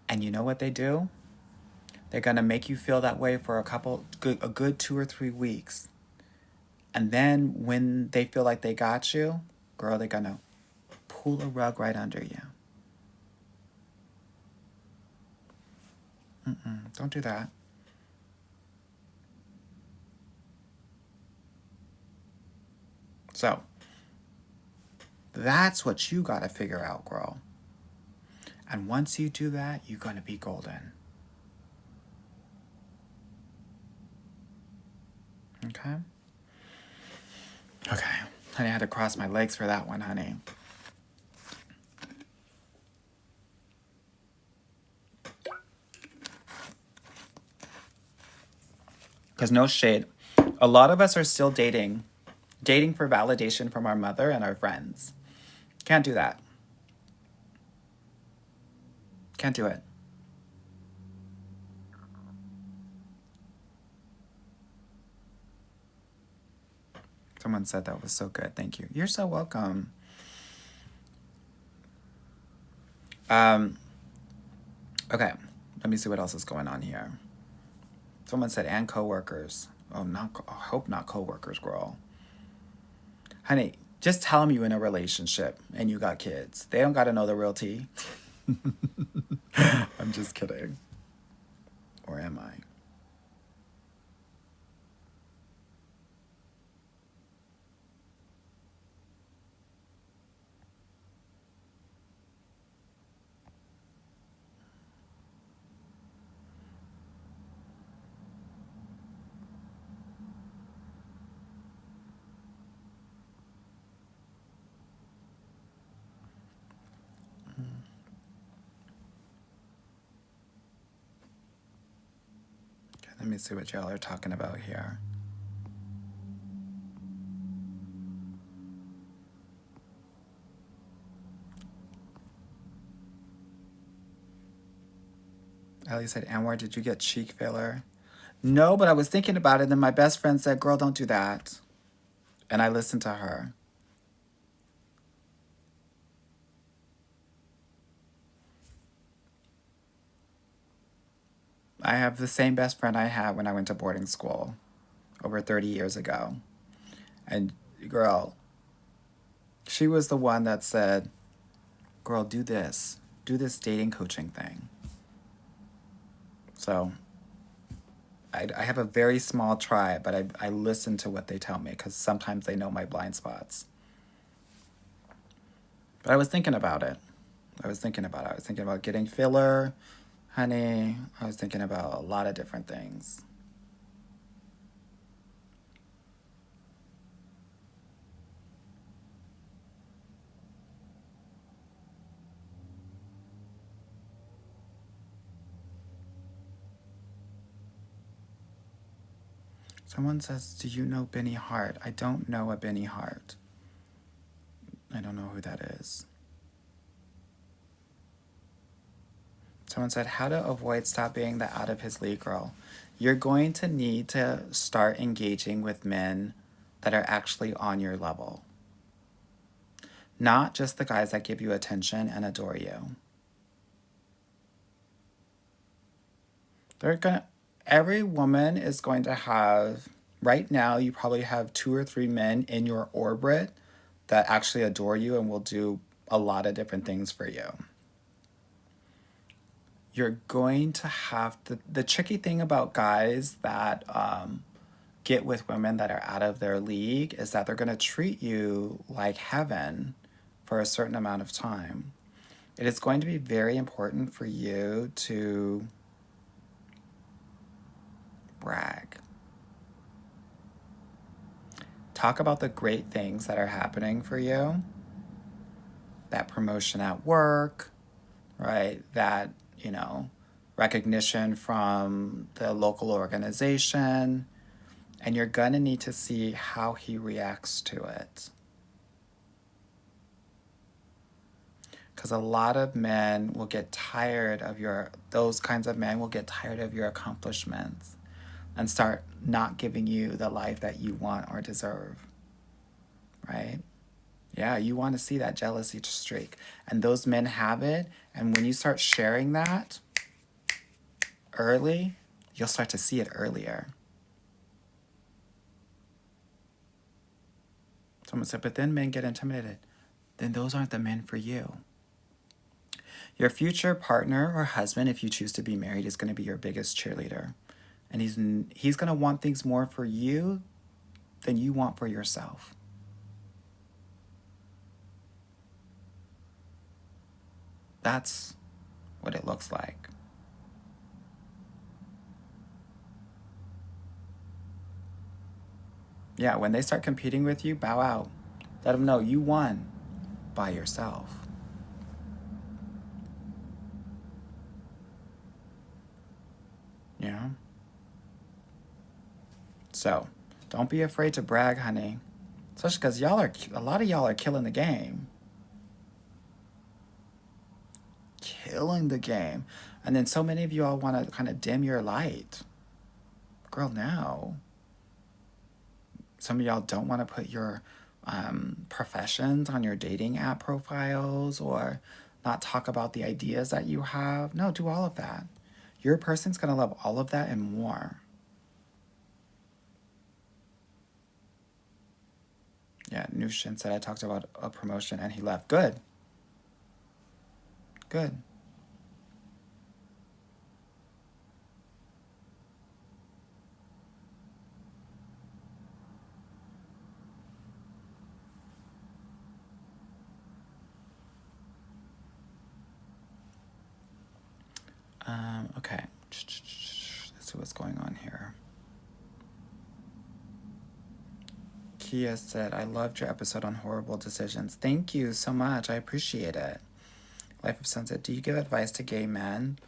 And you know what they do? They're going to make you feel that way for a good 2 or 3 weeks. And then when they feel like they got you, girl, they're going to pull a rug right under you. Don't do that. So, that's what you got to figure out, girl. And once you do that, you're going to be golden. Okay? Okay. Honey, I had to cross my legs for that one, honey. Because no shade, a lot of us are still dating for validation from our mother and our friends. Can't do that. Can't do it. Someone said that was so good. Thank you. You're so welcome. Okay. Let me see what else is going on here. Someone said, and coworkers. Oh, I hope not coworkers, girl. Honey, just tell them you're in a relationship and you got kids. They don't got to know the real tea. I'm just kidding. Or am I? Okay, let me see what y'all are talking about here. Ellie said, Anwar, did you get cheek filler? No, but I was thinking about it, and my best friend said, girl, don't do that. And I listened to her. I have the same best friend I had when I went to boarding school over 30 years ago. And girl, she was the one that said, girl, do this. Do this dating coaching thing. So I have a very small tribe, but I listen to what they tell me because sometimes they know my blind spots. But I was thinking about it. I was thinking about getting filler, honey. I was thinking about a lot of different things. Someone says, do you know Benny Hart? I don't know a Benny Hart. I don't know who that is. Someone said, how to avoid stop being the out of his league girl. You're going to need to start engaging with men that are actually on your level. Not just the guys that give you attention and adore you. Every woman is going to have, right now, you probably have 2 or 3 men in your orbit that actually adore you and will do a lot of different things for you. You're going to have the tricky thing about guys that get with women that are out of their league is that they're going to treat you like heaven for a certain amount of time. It is going to be very important for you to brag. Talk about the great things that are happening for you. That promotion at work, right? That, recognition from the local organization. And you're going to need to see how he reacts to it. Because a lot of men will get tired of those kinds of men will get tired of your accomplishments and start not giving you the life that you want or deserve, right? Yeah, you want to see that jealousy streak. And those men have it. And when you start sharing that early, you'll start to see it earlier. Someone said, but then men get intimidated. Then those aren't the men for you. Your future partner or husband, if you choose to be married, is going to be your biggest cheerleader. And he's going to want things more for you than you want for yourself. That's what it looks like. Yeah, when they start competing with you, bow out. Let them know you won by yourself. Yeah. So, don't be afraid to brag, honey. Especially because a lot of y'all are killing the game. Killing the game. And then so many of you all want to kind of dim your light. Girl, no. Some of y'all don't want to put your professions on your dating app profiles or not talk about the ideas that you have. No, do all of that. Your person's going to love all of that and more. Yeah, Nushin said I talked about a promotion and he left. Good. Good. Okay. Let's see what's going on here. Kia said, I loved your episode on horrible decisions. Thank you so much. I appreciate it. Life of Sunset, do you give advice to gay men?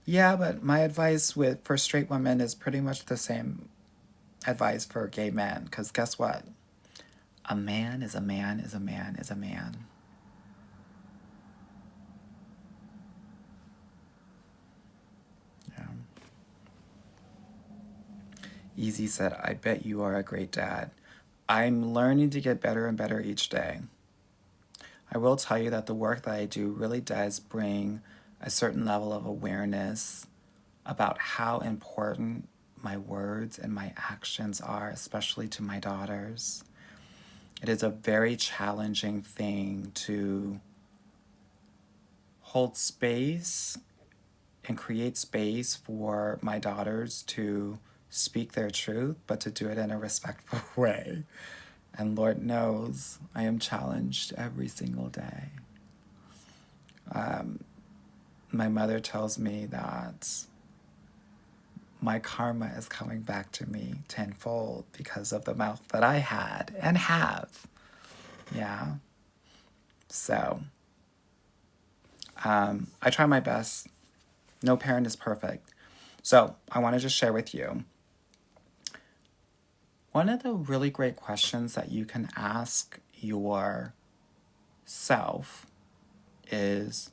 Yeah, but my advice for straight women is pretty much the same advice for gay men. Because guess what? A man is a man is a man is a man. Yeah. Easy said, I bet you are a great dad. I'm learning to get better and better each day. I will tell you that the work that I do really does bring a certain level of awareness about how important my words and my actions are, especially to my daughters. It is a very challenging thing to hold space and create space for my daughters to speak their truth, but to do it in a respectful way. And Lord knows I am challenged every single day. My mother tells me that my karma is coming back to me tenfold because of the mouth that I had and have. Yeah. So, I try my best. No parent is perfect. So, I want to just share with you one of the really great questions that you can ask yourself is,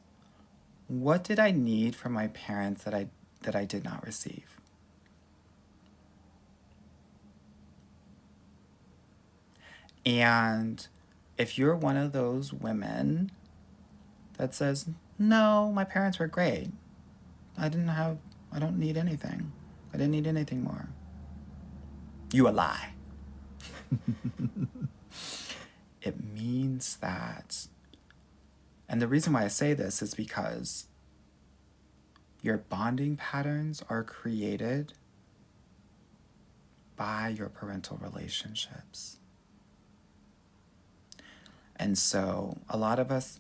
what did I need from my parents that I did not receive? And if you're one of those women that says, no, my parents were great. I don't need anything. I didn't need anything more. You a lie. It means that, and the reason why I say this is because your bonding patterns are created by your parental relationships. And so a lot of us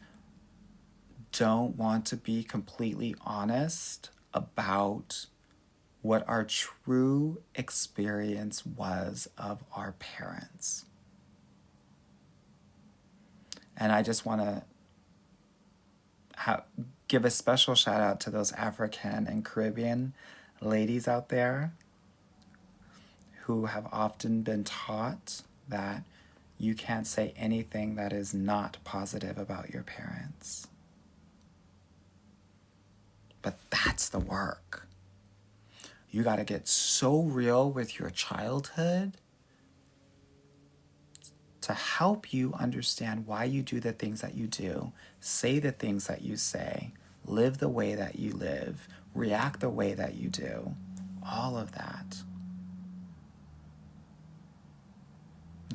don't want to be completely honest about what our true experience was of our parents. And I just want to give a special shout out to those African and Caribbean ladies out there who have often been taught that you can't say anything that is not positive about your parents. But that's the work. You got to get so real with your childhood to help you understand why you do the things that you do, say the things that you say, live the way that you live, react the way that you do, all of that.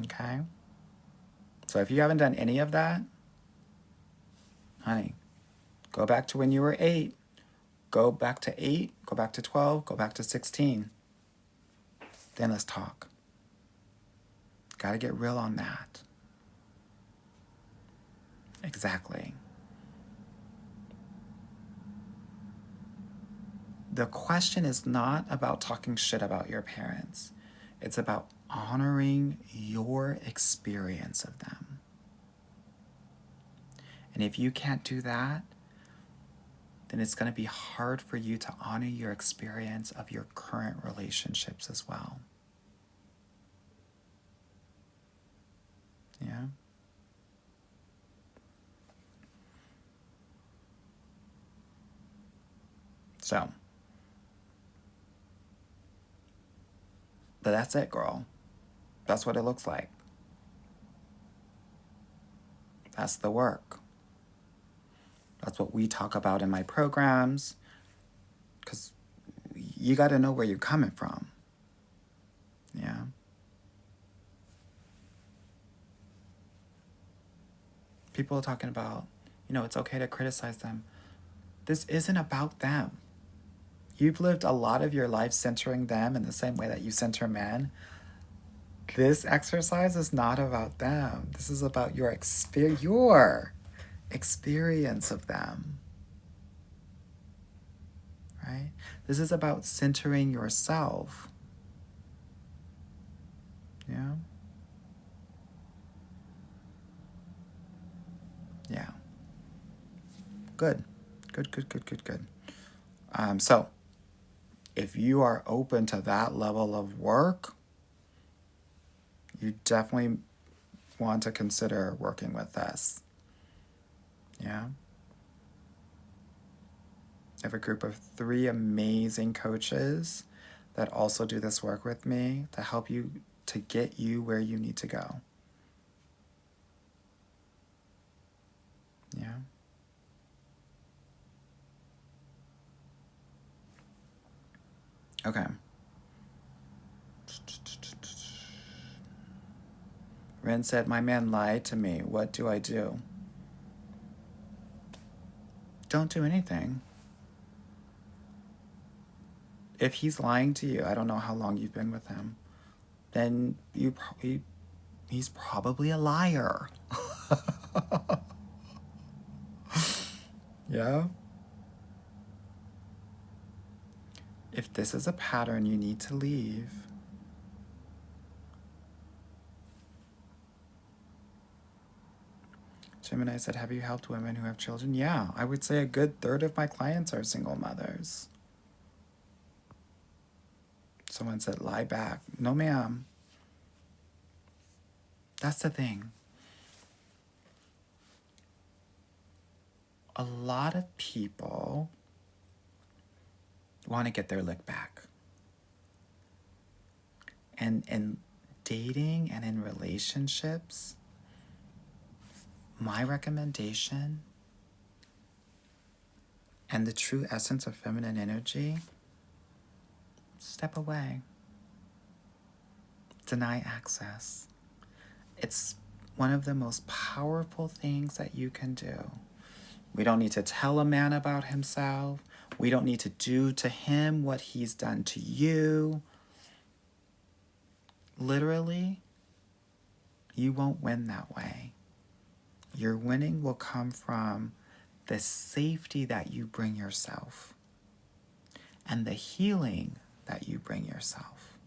Okay? So if you haven't done any of that, honey, go back to when you were 8. Go back to 8, go back to 12, go back to 16. Then let's talk. Got to get real on that. Exactly. The question is not about talking shit about your parents. It's about honoring your experience of them. And if you can't do that, then it's going to be hard for you to honor your experience of your current relationships as well. Yeah? So, but that's it, girl. That's what it looks like. That's the work. That's what we talk about in my programs, because you got to know where you're coming from. Yeah. People are talking about, it's okay to criticize them. This isn't about them. You've lived a lot of your life centering them in the same way that you center men. This exercise is not about them. This is about your experience of them. Right? This is about centering yourself. Yeah? Yeah. Good. Good. So, if you are open to that level of work, you definitely want to consider working with us. Yeah? I have a group of 3 amazing coaches that also do this work with me to help you to get you where you need to go. Yeah. Okay. Ren said, my man lied to me. What do I do? Don't do anything. If he's lying to you, I don't know how long you've been with him, then he's probably a liar. Yeah? If this is a pattern, you need to leave. Gemini said, have you helped women who have children? Yeah, I would say a good third of my clients are single mothers. Someone said, lie back. No, ma'am. That's the thing. A lot of people want to get their lick back. And in dating and in relationships, my recommendation and the true essence of feminine energy, step away. Deny access. It's one of the most powerful things that you can do. We don't need to tell a man about himself. We don't need to do to him what he's done to you. Literally, you won't win that way. Your winning will come from the safety that you bring yourself and the healing that you bring yourself.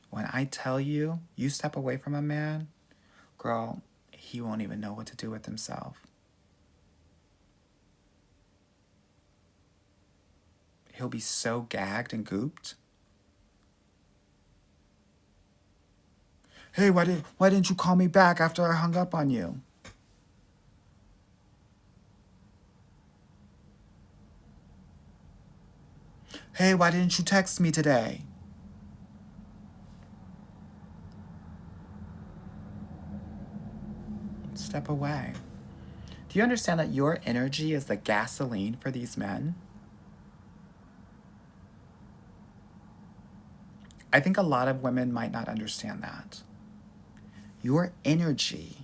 When I tell you, you step away from a man, girl, he won't even know what to do with himself. He'll be so gagged and gooped. Hey, why didn't you call me back after I hung up on you? Hey, why didn't you text me today? Step away. Do you understand that your energy is the gasoline for these men? I think a lot of women might not understand that. Your energy,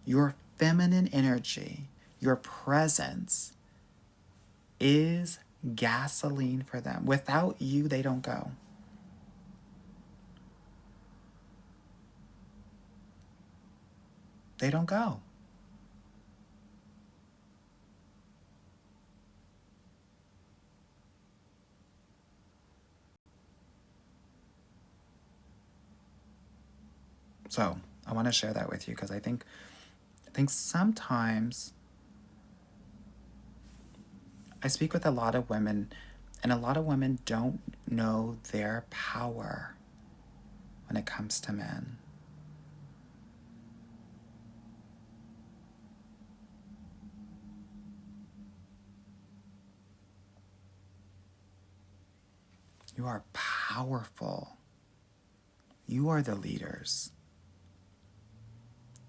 your feminine energy, your presence is gasoline for them. Without you, they don't go. They don't go. So I want to share that with you because I think sometimes I speak with a lot of women, and a lot of women don't know their power when it comes to men. You are powerful. You are the leaders.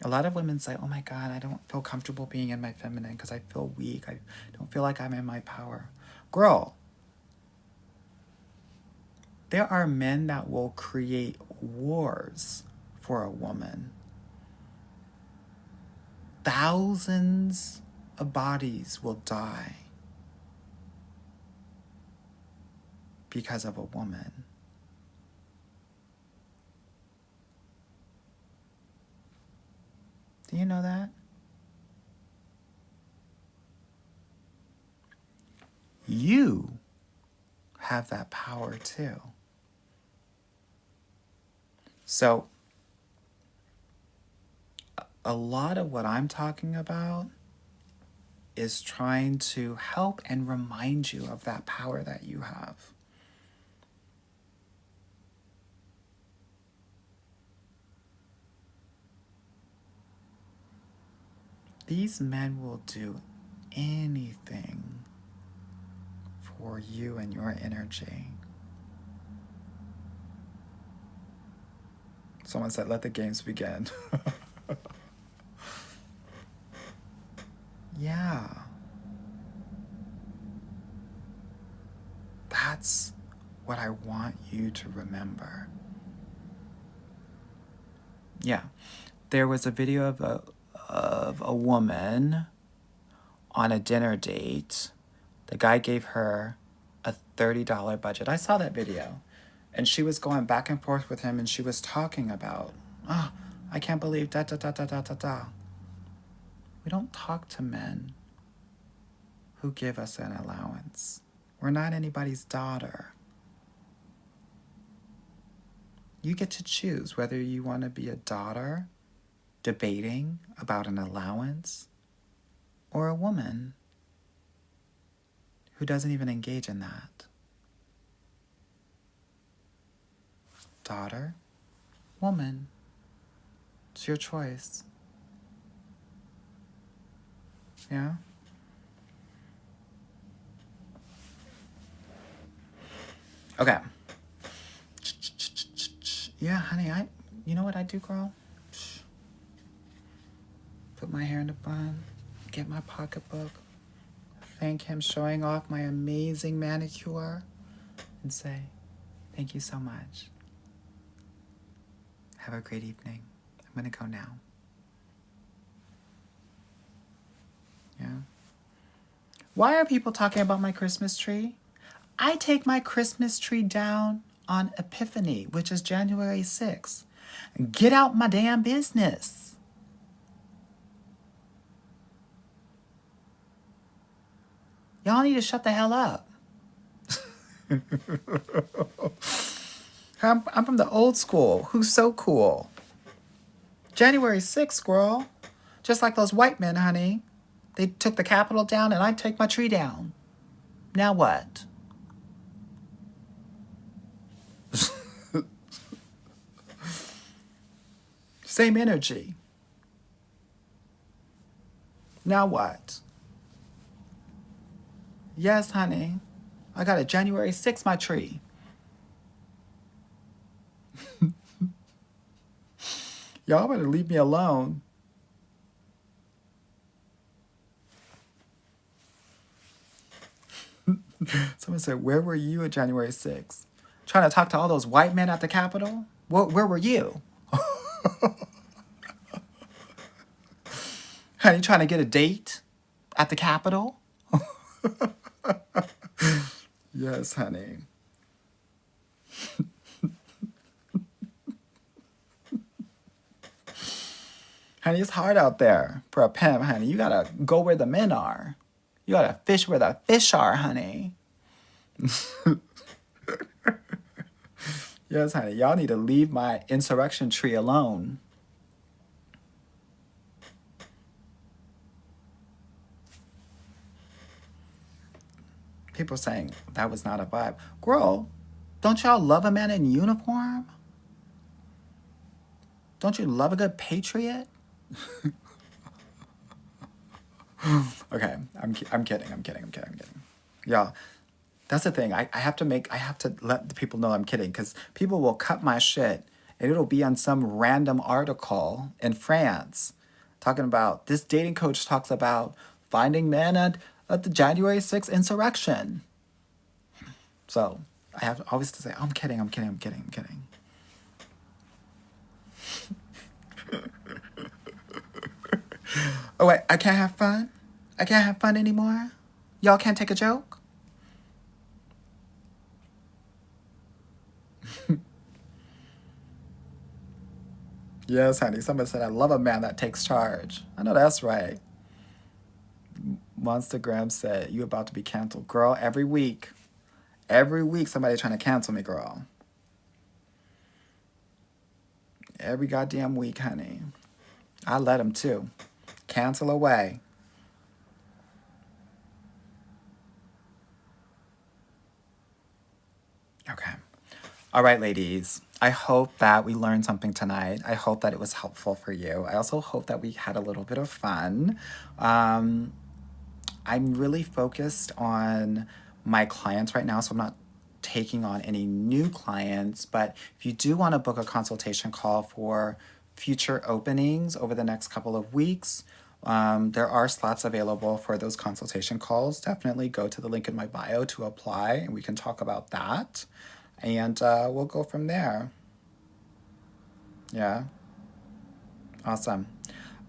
A lot of women say, oh my God, I don't feel comfortable being in my feminine because I feel weak. I don't feel like I'm in my power. Girl, there are men that will create wars for a woman. Thousands of bodies will die because of a woman. Do you know that? You have that power too. So, a lot of what I'm talking about is trying to help and remind you of that power that you have. These men will do anything for you and your energy. Someone said, let the games begin. Yeah. That's what I want you to remember. Yeah. There was a video of a woman on a dinner date. The guy gave her a $30 budget. I saw that video. And she was going back and forth with him, and she was talking about, oh, I can't believe da da da da da da da. We don't talk to men who give us an allowance. We're not anybody's daughter. You get to choose whether you want to be a daughter debating about an allowance or a woman who doesn't even engage in that. Daughter, woman, it's your choice. Yeah? Okay. Yeah, honey, you know what I do, girl? Put my hair in a bun, get my pocketbook, thank him showing off my amazing manicure, and say, thank you so much. Have a great evening. I'm gonna go now. Yeah. Why are people talking about my Christmas tree? I take my Christmas tree down on Epiphany, which is January 6th. Get out my damn business. Y'all need to shut the hell up. I'm from the old school. Who's so cool? January 6th, girl. Just like those white men, honey. They took the Capitol down and I take my tree down. Now what? Same energy. Now what? Yes, honey. I got a January 6th, my tree. Y'all better leave me alone. Someone said, where were you at January 6th? Trying to talk to all those white men at the Capitol? Where were you? Honey, trying to get a date at the Capitol? Yes, honey. Honey, it's hard out there for a pimp, honey. You gotta go where the men are. You gotta fish where the fish are, honey. Yes, honey. Y'all need to leave my insurrection tree alone. People saying that was not a vibe. Girl, don't y'all love a man in uniform? Don't you love a good patriot? Okay, I'm kidding. Y'all, that's the thing. I have to let the people know I'm kidding, because people will cut my shit and it'll be on some random article in France talking about this dating coach talks about finding men at the January 6th insurrection. So I have always to say, I'm kidding. Oh wait, I can't have fun? I can't have fun anymore? Y'all can't take a joke? Yes, honey. Somebody said, I love a man that takes charge. I know that's right. Monstergram said, you about to be canceled. Girl, every week somebody trying to cancel me, girl. Every goddamn week, honey. I let them too. Cancel away. Okay. All right, ladies. I hope that we learned something tonight. I hope that it was helpful for you. I also hope that we had a little bit of fun. I'm really focused on my clients right now, so I'm not taking on any new clients. But if you do want to book a consultation call for future openings over the next couple of weeks, There are slots available for those consultation calls. Definitely go to the link in my bio to apply, and we can talk about that. And we'll go from there. Yeah, awesome.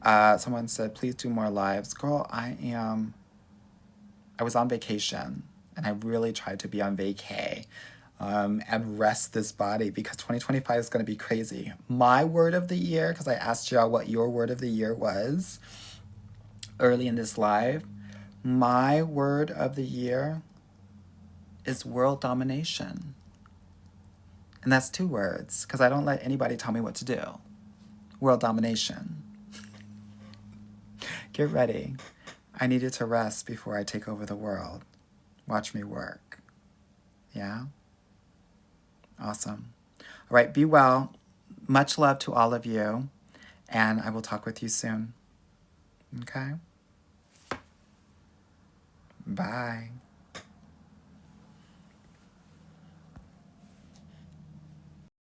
Someone said, please do more lives. Girl, I was on vacation, and I really tried to be on vacay and rest this body because 2025 is going to be crazy. My word of the year, because I asked y'all what your word of the year was early in this live, my word of the year is world domination. And that's 2 words because I don't let anybody tell me what to do. World domination. Get ready. I needed to rest before I take over the world. Watch me work. Yeah? Awesome. All right, be well. Much love to all of you. And I will talk with you soon. Okay? Bye.